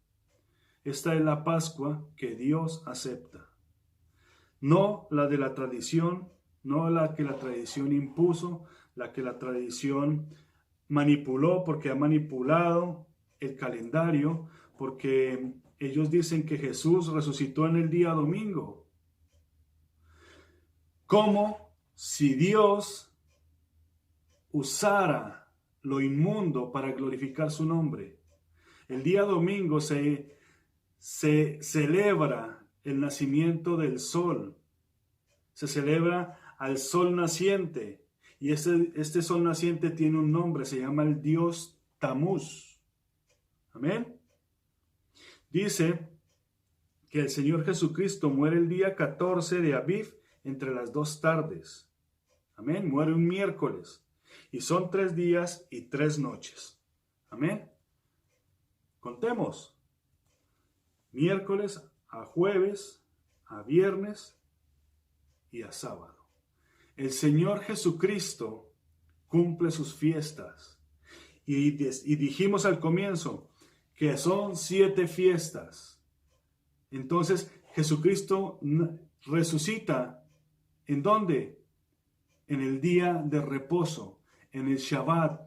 Esta es la Pascua que Dios acepta. No la de la tradición, no la que la tradición impuso, la que la tradición manipuló, porque ha manipulado el calendario, porque ellos dicen que Jesús resucitó en el día domingo. Como si Dios usara lo inmundo para glorificar su nombre. El día domingo se celebra el nacimiento del sol. Se celebra al sol naciente. Y este sol naciente tiene un nombre, se llama el dios Tamuz. Amén. Dice que el Señor Jesucristo muere el día 14 de Aviv entre las 2 tardes. Amén. Muere un miércoles. Y son 3 días y 3 noches. Amén. Contemos. Miércoles a jueves, a viernes y a sábado. El Señor Jesucristo cumple sus fiestas. Y dijimos al comienzo que son 7 fiestas. Entonces Jesucristo resucita. ¿En dónde? En el día de reposo, en el Shabbat,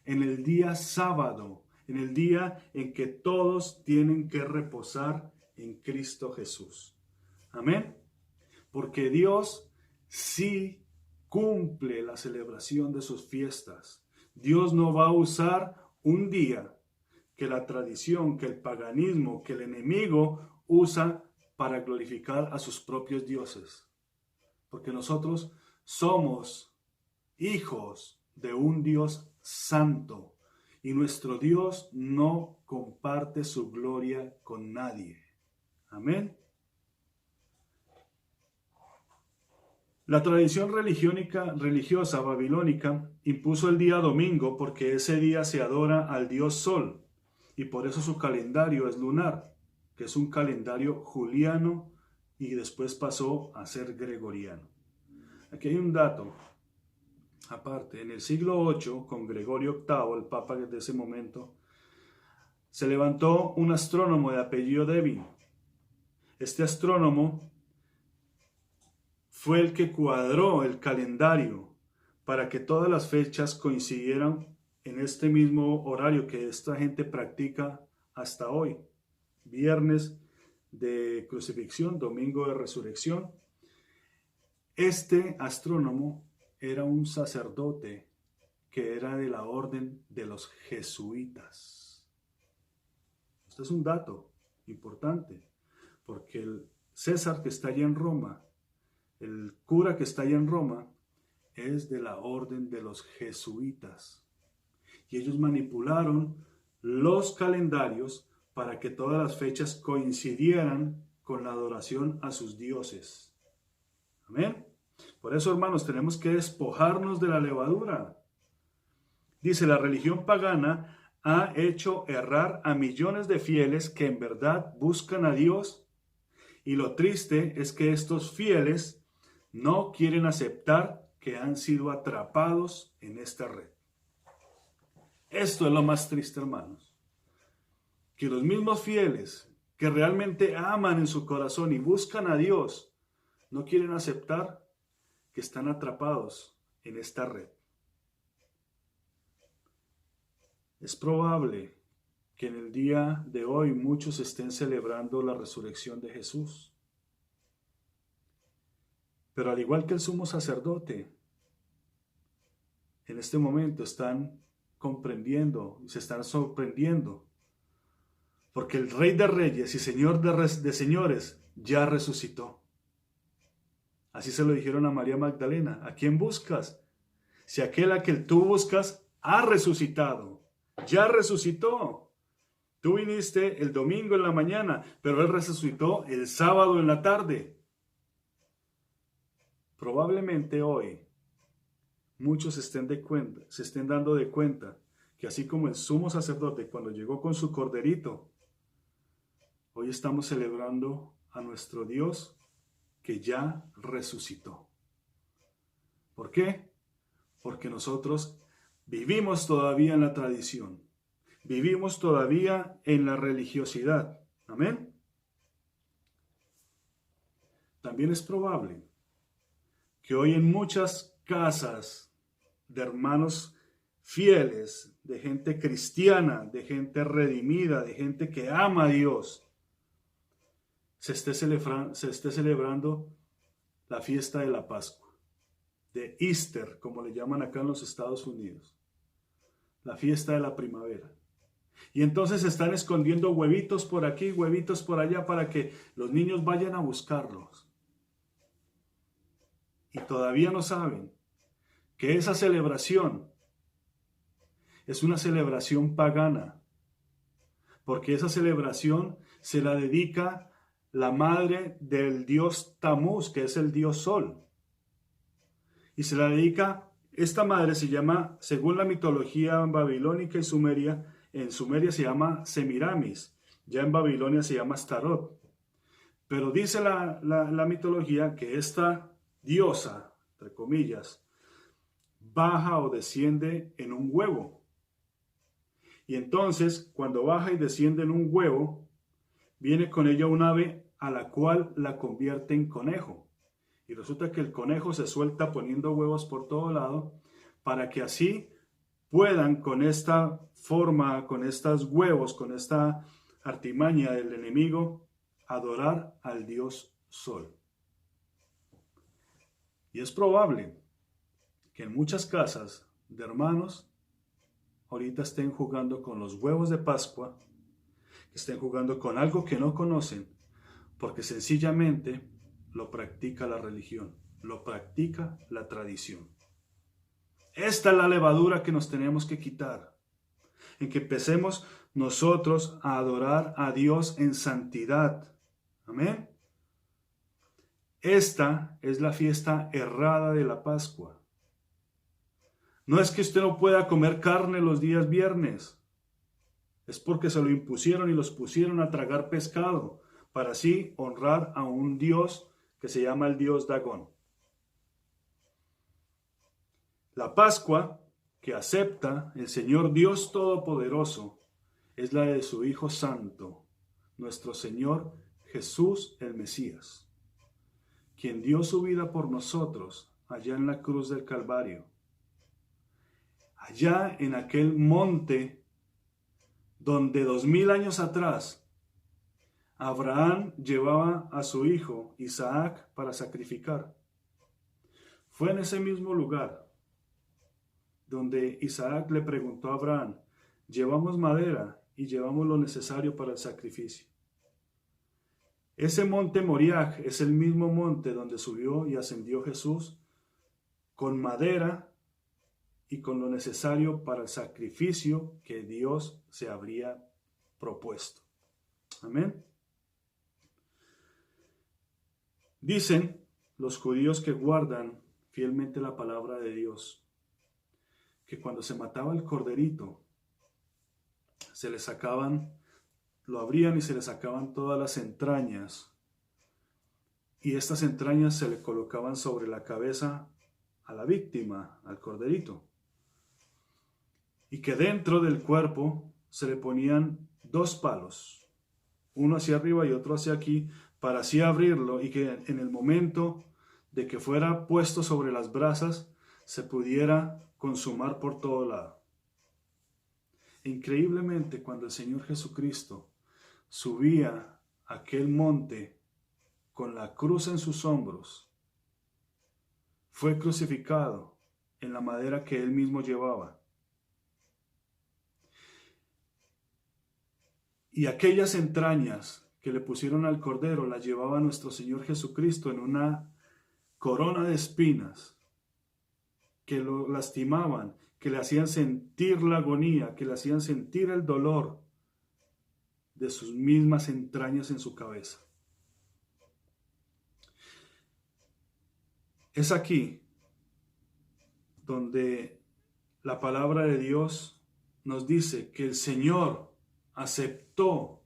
en el día sábado, en el día en que todos tienen que reposar en Cristo Jesús. Amén. Porque Dios sí cumple la celebración de sus fiestas. Dios no va a usar un día que la tradición, que el paganismo, que el enemigo usa para glorificar a sus propios dioses. Porque nosotros somos hijos de un Dios santo y nuestro Dios no comparte su gloria con nadie. Amén. La tradición religiosa babilónica impuso el día domingo porque ese día se adora al dios Sol y por eso su calendario es lunar, que es un calendario juliano y después pasó a ser gregoriano. Aquí hay un dato. Aparte, en el siglo VIII, con Gregorio VIII, el papa de ese momento, se levantó un astrónomo de apellido Devin. Este astrónomo fue el que cuadró el calendario para que todas las fechas coincidieran en este mismo horario que esta gente practica hasta hoy. Viernes de crucifixión, domingo de resurrección. Este astrónomo era un sacerdote que era de la orden de los jesuitas. Este es un dato importante, porque el César que está allá en Roma, el cura que está allá en Roma, es de la orden de los jesuitas. Y ellos manipularon los calendarios para que todas las fechas coincidieran con la adoración a sus dioses. Amén. Por eso, hermanos, tenemos que despojarnos de la levadura. Dice, la religión pagana ha hecho errar a millones de fieles que en verdad buscan a Dios. Y lo triste es que estos fieles no quieren aceptar que han sido atrapados en esta red. Esto es lo más triste, hermanos. Que los mismos fieles que realmente aman en su corazón y buscan a Dios, no quieren aceptar que están atrapados en esta red. Es probable que en el día de hoy muchos estén celebrando la resurrección de Jesús. Pero al igual que el sumo sacerdote, en este momento están comprendiendo y se están sorprendiendo, porque el Rey de Reyes y Señor de Señores ya resucitó. Así se lo dijeron a María Magdalena. ¿A quién buscas? Si aquel a quien tú buscas ha resucitado. Ya resucitó. Tú viniste el domingo en la mañana, pero Él resucitó el sábado en la tarde. Probablemente hoy muchos se estén dando de cuenta que así como el sumo sacerdote cuando llegó con su corderito, hoy estamos celebrando a nuestro Dios que ya resucitó. ¿Por qué? Porque nosotros vivimos todavía en la tradición, vivimos todavía en la religiosidad. Amén. También es probable que hoy en muchas casas de hermanos fieles, de gente cristiana, de gente redimida, de gente que ama a Dios, se esté celebrando la fiesta de la Pascua, de Easter, como le llaman acá en los Estados Unidos, la fiesta de la primavera. Y entonces están escondiendo huevitos por aquí, huevitos por allá, para que los niños vayan a buscarlos. Y todavía no saben que esa celebración es una celebración pagana, porque esa celebración se la dedica la madre del dios Tamuz, que es el dios Sol. Y se la dedica, esta madre se llama, según la mitología babilónica y sumeria, en Sumeria se llama Semiramis, ya en Babilonia se llama Astarot. Pero dice la mitología que esta diosa, entre comillas, baja o desciende en un huevo. Y entonces, cuando baja y desciende en un huevo, viene con ella un ave a la cual la convierte en conejo. Y resulta que el conejo se suelta poniendo huevos por todo lado para que así puedan con esta forma, con estos huevos, con esta artimaña del enemigo, adorar al dios Sol. Y es probable que en muchas casas de hermanos ahorita estén jugando con los huevos de Pascua, que estén jugando con algo que no conocen, porque sencillamente lo practica la religión, lo practica la tradición. Esta es la levadura que nos tenemos que quitar, en que empecemos nosotros a adorar a Dios en santidad. Amén. Esta es la fiesta errada de la Pascua. No es que usted no pueda comer carne los días viernes. Es porque se lo impusieron y los pusieron a tragar pescado para así honrar a un dios que se llama el dios Dagón. La Pascua que acepta el Señor Dios Todopoderoso es la de su Hijo Santo, nuestro Señor Jesús el Mesías, quien dio su vida por nosotros allá en la cruz del Calvario. Allá en aquel monte donde 2000 años atrás Abraham llevaba a su hijo Isaac para sacrificar. Fue en ese mismo lugar donde Isaac le preguntó a Abraham, llevamos madera y llevamos lo necesario para el sacrificio. Ese monte Moriah es el mismo monte donde subió y ascendió Jesús con madera y con lo necesario para el sacrificio que Dios se habría propuesto. Amén. Dicen los judíos que guardan fielmente la palabra de Dios, que cuando se mataba el corderito, se le sacaban, lo abrían y se le sacaban todas las entrañas, y estas entrañas se le colocaban sobre la cabeza a la víctima, al corderito. Y que dentro del cuerpo se le ponían 2 palos, uno hacia arriba y otro hacia aquí, para así abrirlo y que en el momento de que fuera puesto sobre las brasas se pudiera consumar por todo lado. Increíblemente, cuando el Señor Jesucristo subía a aquel monte con la cruz en sus hombros, fue crucificado en la madera que él mismo llevaba. Y aquellas entrañas que le pusieron al cordero las llevaba nuestro Señor Jesucristo en una corona de espinas que lo lastimaban, que le hacían sentir la agonía, que le hacían sentir el dolor de sus mismas entrañas en su cabeza. Es aquí donde la palabra de Dios nos dice que el Señor aceptó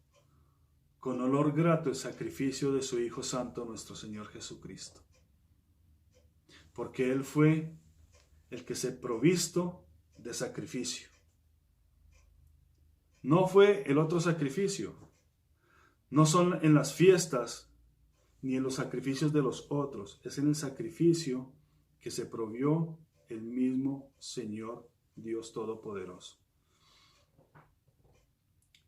con olor grato el sacrificio de su Hijo Santo, nuestro Señor Jesucristo. Porque Él fue el que se provisto de sacrificio. No fue el otro sacrificio. No son en las fiestas ni en los sacrificios de los otros. Es en el sacrificio que se provió el mismo Señor Dios Todopoderoso.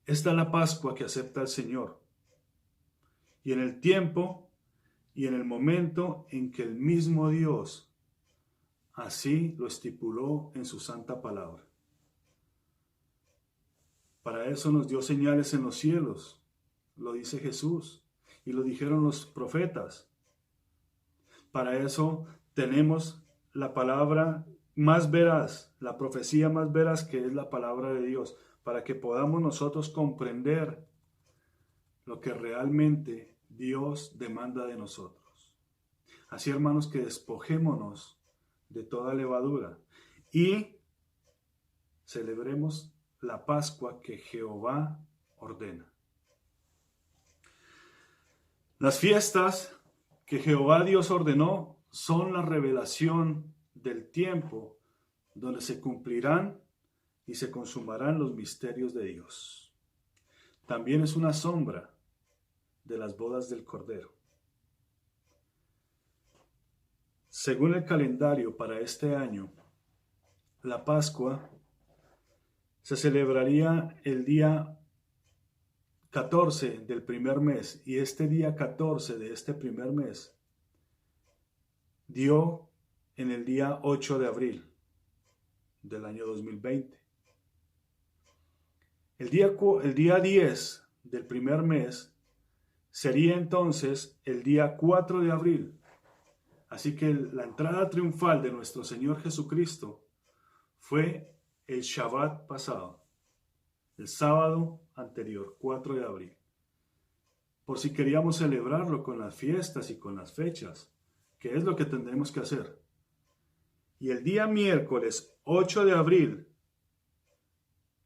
Esta es la Pascua que acepta el Señor. Y en el tiempo y en el momento en que el mismo Dios así lo estipuló en su santa palabra. Para eso nos dio señales en los cielos, lo dice Jesús, y lo dijeron los profetas. Para eso tenemos la palabra más veraz, la profecía más veraz, que es la palabra de Dios, para que podamos nosotros comprender lo que realmente Dios demanda de nosotros. Así, hermanos, que despojémonos de toda levadura y celebremos la Pascua que Jehová ordena. Las fiestas que Jehová Dios ordenó son la revelación del tiempo donde se cumplirán y se consumarán los misterios de Dios. También es una sombra de las bodas del Cordero. Según el calendario para este año, la Pascua se celebraría el día 14 del primer mes, y este día 14 de este primer mes dio en el día 8 de abril del año 2020. El día 10 del primer mes sería entonces el día 4 de abril. Así que la entrada triunfal de nuestro Señor Jesucristo fue el Shabbat pasado, el sábado anterior, 4 de abril. Por si queríamos celebrarlo con las fiestas y con las fechas, que es lo que tendremos que hacer. Y el día miércoles 8 de abril,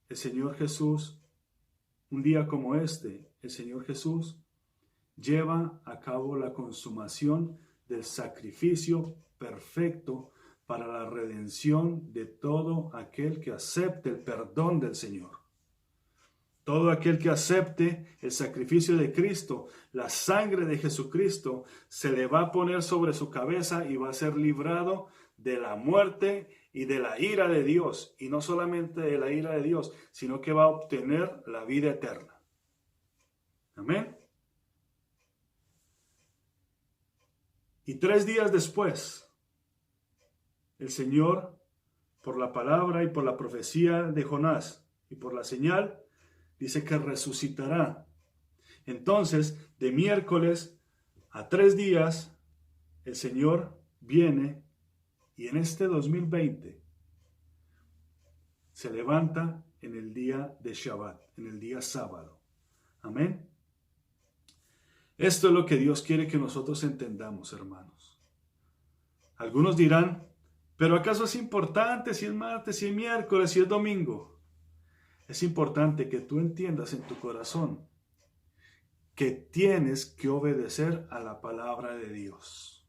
el Señor Jesús, un día como este, el Señor Jesús lleva a cabo la consumación del sacrificio perfecto para la redención de todo aquel que acepte el perdón del Señor. Todo aquel que acepte el sacrificio de Cristo, la sangre de Jesucristo, se le va a poner sobre su cabeza y va a ser librado de la muerte y de la ira de Dios. Y no solamente de la ira de Dios, sino que va a obtener la vida eterna. Amén. Y 3 días después, el Señor, por la palabra y por la profecía de Jonás y por la señal, dice que resucitará. Entonces, de miércoles a 3 días, el Señor viene y en este 2020 se levanta en el día de Shabbat, en el día sábado. Amén. Esto es lo que Dios quiere que nosotros entendamos, hermanos. Algunos dirán, ¿pero acaso es importante si es martes, si es miércoles, si es domingo? Es importante que tú entiendas en tu corazón que tienes que obedecer a la palabra de Dios.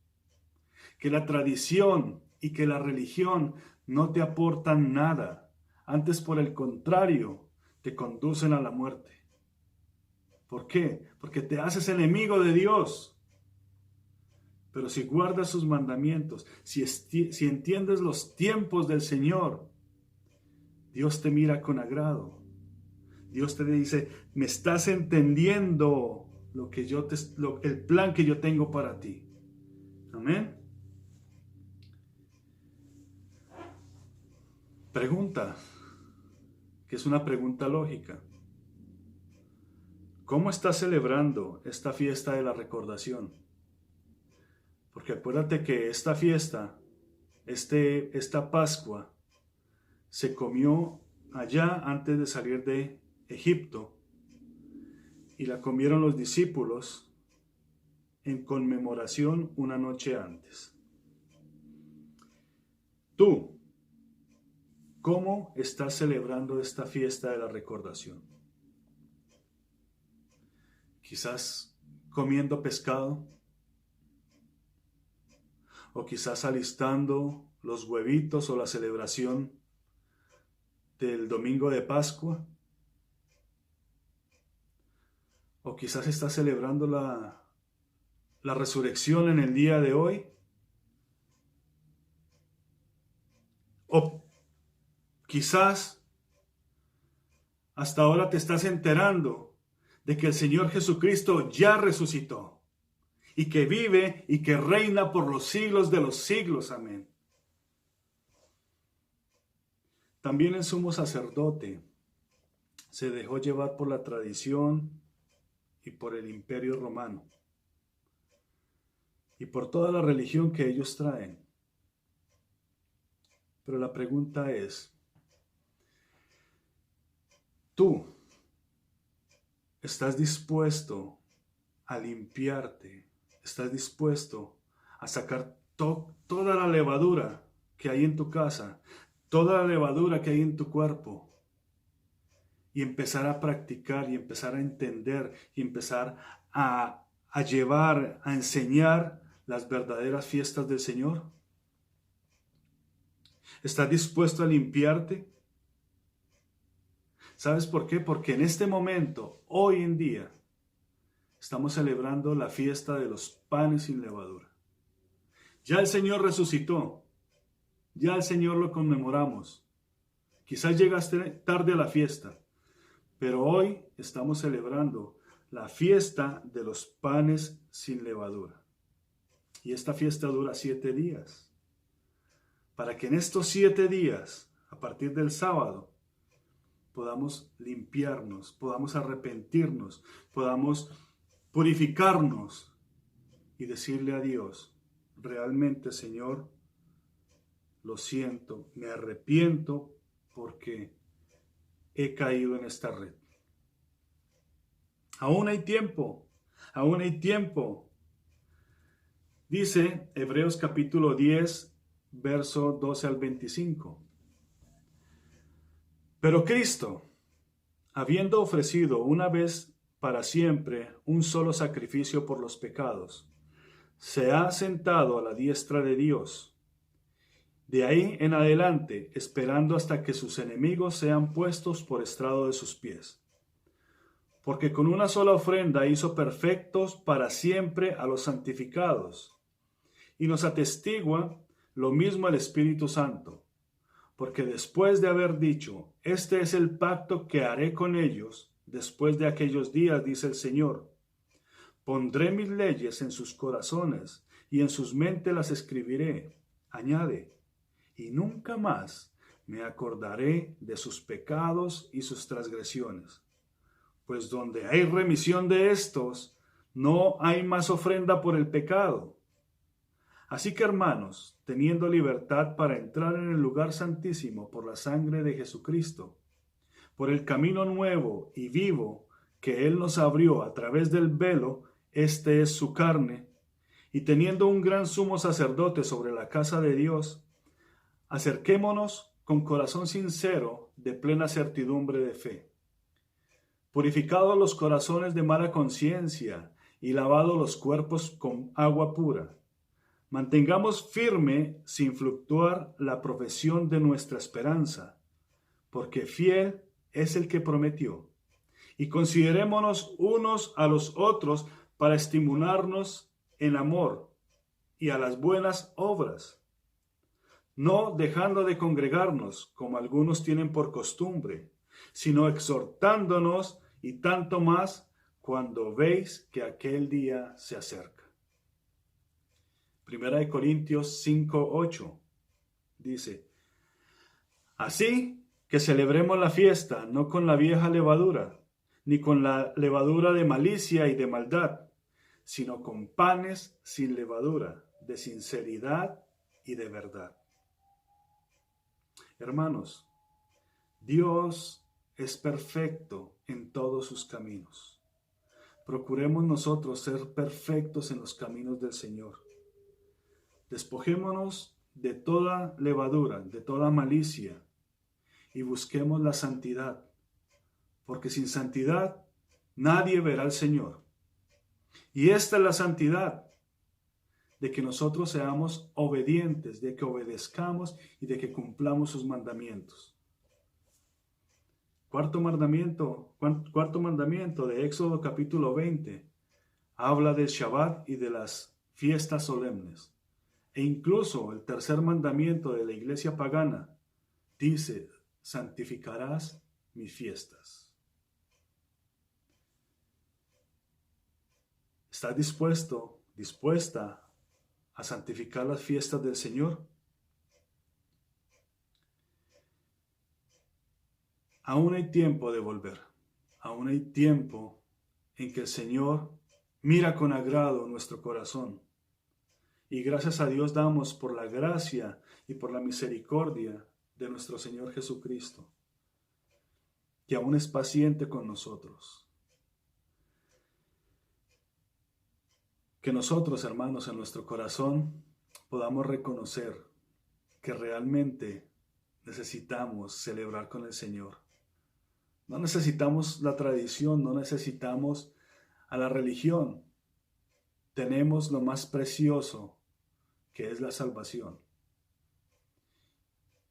Que la tradición y que la religión no te aportan nada. Antes, por el contrario, te conducen a la muerte. ¿Por qué? Porque te haces enemigo de Dios. Pero si guardas sus mandamientos, si entiendes los tiempos del Señor, Dios te mira con agrado. Dios te dice, me estás entendiendo el plan que yo tengo para ti. Amén. Pregunta, que es una pregunta lógica. ¿Cómo estás celebrando esta fiesta de la recordación? Porque acuérdate que esta fiesta, esta Pascua, se comió allá antes de salir de Egipto y la comieron los discípulos en conmemoración una noche antes. Tú, ¿cómo estás celebrando esta fiesta de la recordación? Quizás comiendo pescado, o quizás alistando los huevitos o la celebración del domingo de Pascua, o quizás estás celebrando la resurrección en el día de hoy, o quizás hasta ahora te estás enterando de que el Señor Jesucristo ya resucitó y que vive y que reina por los siglos de los siglos. Amén. También el sumo sacerdote se dejó llevar por la tradición y por el imperio romano y por toda la religión que ellos traen. Pero la pregunta es, ¿tú estás dispuesto a limpiarte? ¿Estás dispuesto a sacar toda la levadura que hay en tu casa, toda la levadura que hay en tu cuerpo, y empezar a practicar y empezar a entender y empezar a llevar, a enseñar las verdaderas fiestas del Señor? ¿Estás dispuesto a limpiarte? ¿Sabes por qué? Porque en este momento, hoy en día, estamos celebrando la fiesta de los panes sin levadura. Ya el Señor resucitó. Ya el Señor lo conmemoramos. Quizás llegaste tarde a la fiesta, pero hoy estamos celebrando la fiesta de los panes sin levadura. Y esta fiesta dura 7 días. Para que en estos 7 días, a partir del sábado, podamos limpiarnos, podamos arrepentirnos, podamos purificarnos y decirle a Dios, realmente, Señor, lo siento, me arrepiento porque he caído en esta red. Aún hay tiempo, aún hay tiempo. Dice Hebreos capítulo 10, verso 12 al 25. Pero Cristo, habiendo ofrecido una vez para siempre un solo sacrificio por los pecados, se ha sentado a la diestra de Dios. De ahí en adelante, esperando hasta que sus enemigos sean puestos por estrado de sus pies. Porque con una sola ofrenda hizo perfectos para siempre a los santificados. Y nos atestigua lo mismo el Espíritu Santo. Porque después de haber dicho, este es el pacto que haré con ellos, después de aquellos días, dice el Señor, pondré mis leyes en sus corazones y en sus mentes las escribiré. Añade, y nunca más me acordaré de sus pecados y sus transgresiones. Pues donde hay remisión de estos, no hay más ofrenda por el pecado. Así que, hermanos, teniendo libertad para entrar en el lugar santísimo por la sangre de Jesucristo, por el camino nuevo y vivo que Él nos abrió a través del velo, este es su carne, y teniendo un gran sumo sacerdote sobre la casa de Dios, acerquémonos con corazón sincero de plena certidumbre de fe, purificados los corazones de mala conciencia y lavados los cuerpos con agua pura. Mantengamos firme sin fluctuar la profesión de nuestra esperanza, porque fiel es el que prometió. Y considerémonos unos a los otros para estimularnos en amor y a las buenas obras, no dejando de congregarnos como algunos tienen por costumbre, sino exhortándonos y tanto más cuando veis que aquel día se acerca. Primera de Corintios 5:8 dice, así que celebremos la fiesta no con la vieja levadura, ni con la levadura de malicia y de maldad, sino con panes sin levadura, de sinceridad y de verdad. Hermanos, Dios es perfecto en todos sus caminos. Procuremos nosotros ser perfectos en los caminos del Señor. Despojémonos de toda levadura, de toda malicia, y busquemos la santidad, porque sin santidad nadie verá al Señor. Y esta es la santidad, de que nosotros seamos obedientes, de que obedezcamos y de que cumplamos sus mandamientos. Cuarto mandamiento de Éxodo capítulo 20 habla del Shabbat y de las fiestas solemnes. E incluso el tercer mandamiento de la iglesia pagana dice, santificarás mis fiestas. ¿Estás dispuesta a santificar las fiestas del Señor? Aún hay tiempo de volver. Aún hay tiempo en que el Señor mira con agrado nuestro corazón. Y gracias a Dios damos por la gracia y por la misericordia de nuestro Señor Jesucristo, que aún es paciente con nosotros. Que nosotros, hermanos, en nuestro corazón podamos reconocer que realmente necesitamos celebrar con el Señor. No necesitamos la tradición, no necesitamos a la religión. Tenemos lo más precioso, que es la salvación.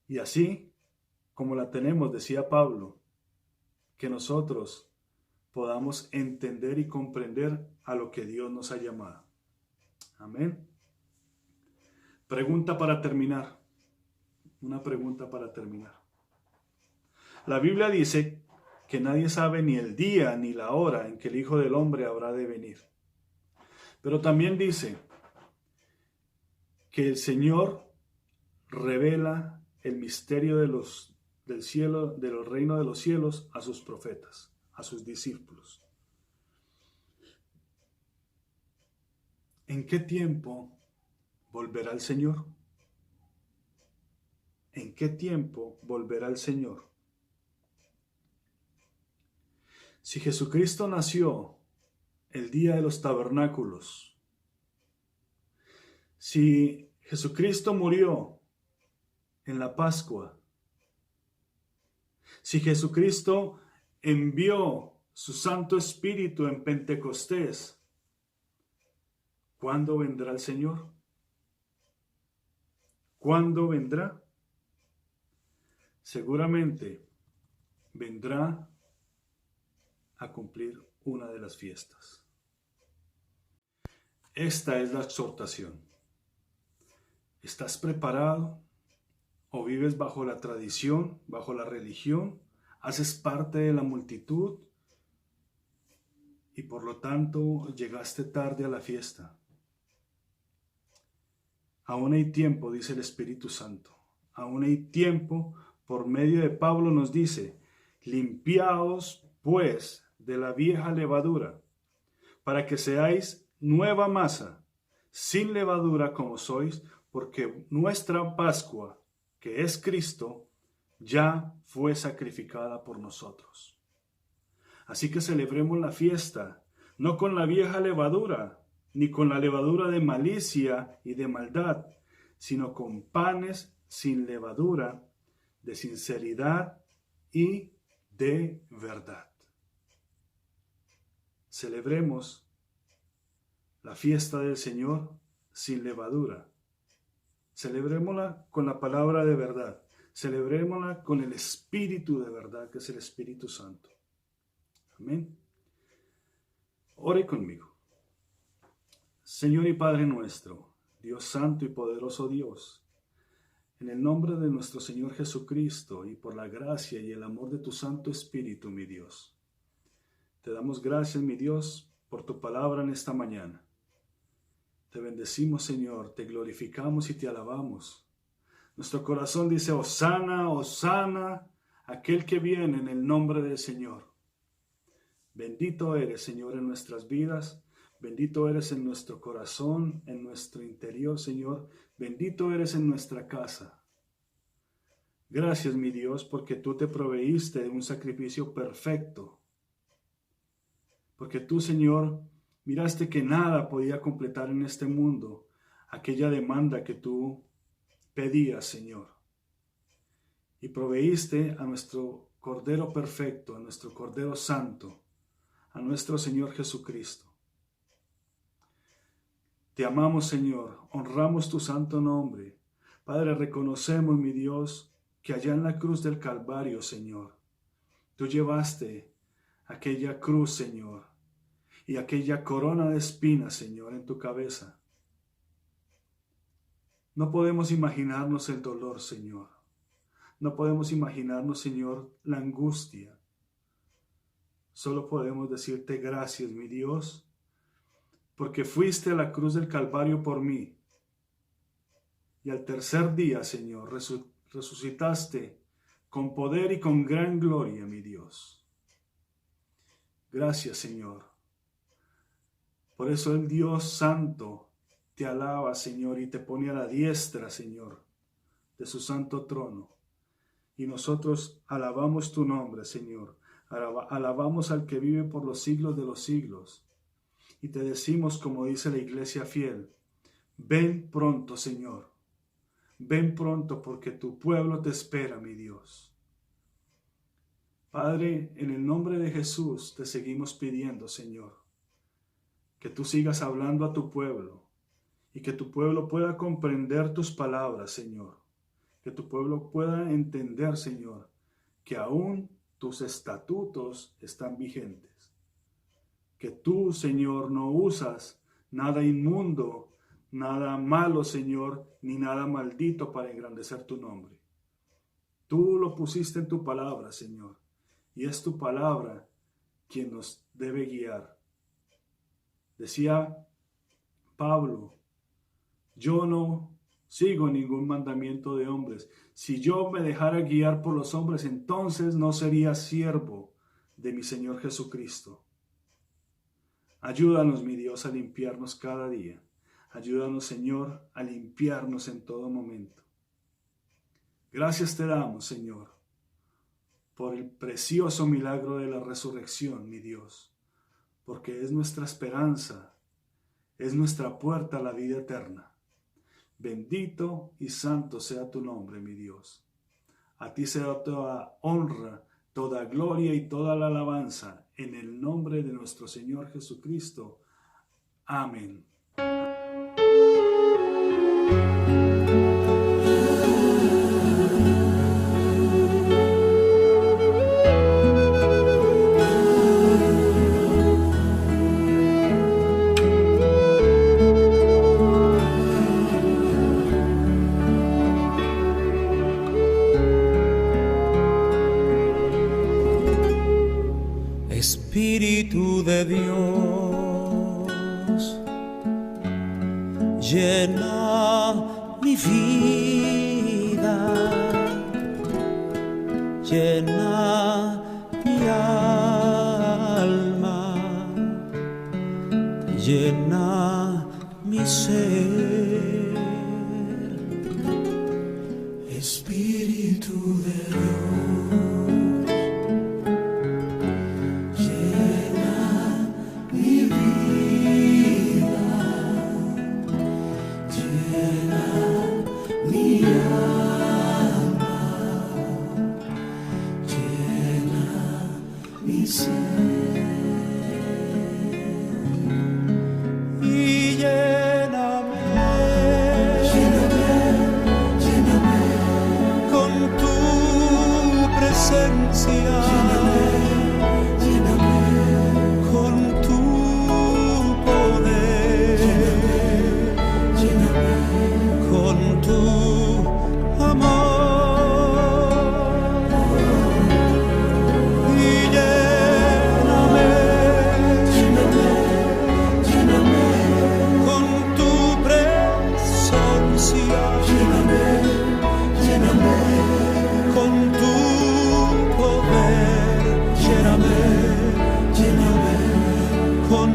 Y así como la tenemos, decía Pablo, que nosotros podamos entender y comprender a lo que Dios nos ha llamado. Amén. Pregunta para terminar. Una pregunta para terminar. La Biblia dice que nadie sabe ni el día ni la hora en que el Hijo del Hombre habrá de venir. Pero también dice que el Señor revela el misterio del cielo, del reino de los cielos a sus profetas, a sus discípulos. ¿En qué tiempo volverá el Señor? ¿En qué tiempo volverá el Señor? Si Jesucristo nació el día de los tabernáculos, si Jesucristo murió en la Pascua, si Jesucristo envió su Santo Espíritu en Pentecostés, ¿cuándo vendrá el Señor? ¿Cuándo vendrá? Seguramente vendrá a cumplir una de las fiestas. Esta es la exhortación. ¿Estás preparado? ¿O vives bajo la tradición, bajo la religión? ¿Haces parte de la multitud? Y por lo tanto llegaste tarde a la fiesta. Aún hay tiempo, dice el Espíritu Santo. Aún hay tiempo. Por medio de Pablo nos dice: limpiaos pues de la vieja levadura, para que seáis nueva masa, sin levadura como sois, porque nuestra Pascua, que es Cristo, ya fue sacrificada por nosotros. Así que celebremos la fiesta, no con la vieja levadura, ni con la levadura de malicia y de maldad, sino con panes sin levadura, de sinceridad y de verdad. Celebremos la fiesta del Señor sin levadura. Celebrémosla con la palabra de verdad. Celebrémosla con el Espíritu de verdad, que es el Espíritu Santo. Amén. Ore conmigo. Señor y Padre nuestro, Dios santo y poderoso Dios, en el nombre de nuestro Señor Jesucristo y por la gracia y el amor de tu Santo Espíritu, mi Dios, te damos gracias, mi Dios, por tu palabra en esta mañana. Te bendecimos, Señor, te glorificamos y te alabamos. Nuestro corazón dice: Hosana, Hosana, aquel que viene en el nombre del Señor. Bendito eres, Señor, en nuestras vidas. Bendito eres en nuestro corazón, en nuestro interior, Señor. Bendito eres en nuestra casa. Gracias, mi Dios, porque tú te proveíste de un sacrificio perfecto. Porque tú, Señor, miraste que nada podía completar en este mundo aquella demanda que tú pedías, Señor. Y proveíste a nuestro Cordero perfecto, a nuestro Cordero santo, a nuestro Señor Jesucristo. Te amamos, Señor, honramos tu santo nombre. Padre, reconocemos, mi Dios, que allá en la cruz del Calvario, Señor, tú llevaste aquella cruz, Señor, y aquella corona de espinas, Señor, en tu cabeza. No podemos imaginarnos el dolor, Señor. No podemos imaginarnos, Señor, la angustia. Solo podemos decirte gracias, mi Dios, porque fuiste a la cruz del Calvario por mí. Y al tercer día, Señor, resucitaste con poder y con gran gloria, mi Dios. Gracias, Señor. Por eso el Dios Santo te alaba, Señor, y te pone a la diestra, Señor, de su santo trono. Y nosotros alabamos tu nombre, Señor. Alabamos al que vive por los siglos de los siglos. Y te decimos, como dice la iglesia fiel: ven pronto, Señor. Ven pronto, porque tu pueblo te espera, mi Dios. Padre, en el nombre de Jesús te seguimos pidiendo, Señor, que tú sigas hablando a tu pueblo y que tu pueblo pueda comprender tus palabras, Señor. Que tu pueblo pueda entender, Señor, que aún tus estatutos están vigentes. Que tú, Señor, no usas nada inmundo, nada malo, Señor, ni nada maldito para engrandecer tu nombre. Tú lo pusiste en tu palabra, Señor, y es tu palabra quien nos debe guiar. Decía Pablo, yo no sigo ningún mandamiento de hombres. Si yo me dejara guiar por los hombres, entonces no sería siervo de mi Señor Jesucristo. Ayúdanos, mi Dios, a limpiarnos cada día. Ayúdanos, Señor, a limpiarnos en todo momento. Gracias te damos, Señor, por el precioso milagro de la resurrección, mi Dios, porque es nuestra esperanza, es nuestra puerta a la vida eterna. Bendito y santo sea tu nombre, mi Dios. A ti sea toda honra, toda gloria y toda la alabanza, en el nombre de nuestro Señor Jesucristo. Amén. Espíritu de Dios, llena mi vida, llena mi alma, llena mi ser. Espíritu de Dios, y con tu amor. Y lléname con tu presencia. Lléname con tu poder. Lléname con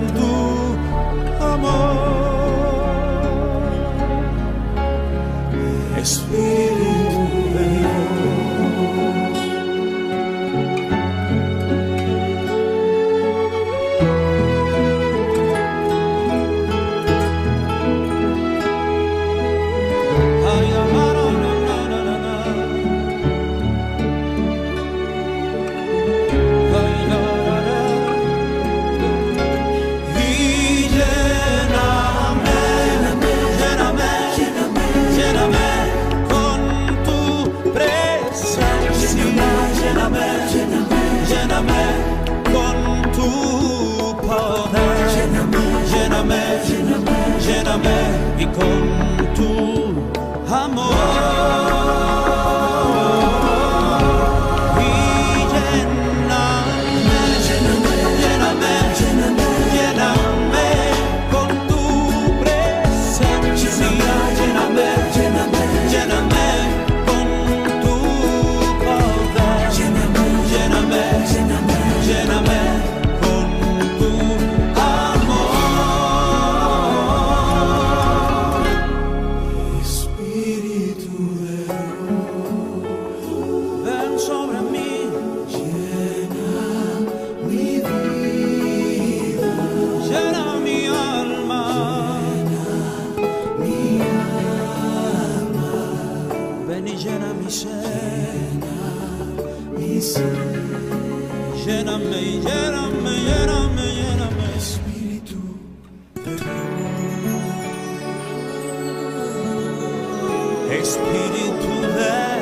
tu amor. Espíritu de Dios, ven sobre mí. Llena mi vida, llena mi alma, ven y llena mi ser, lléname, lléname, lléname, lléname. Espíritu de Espíritu de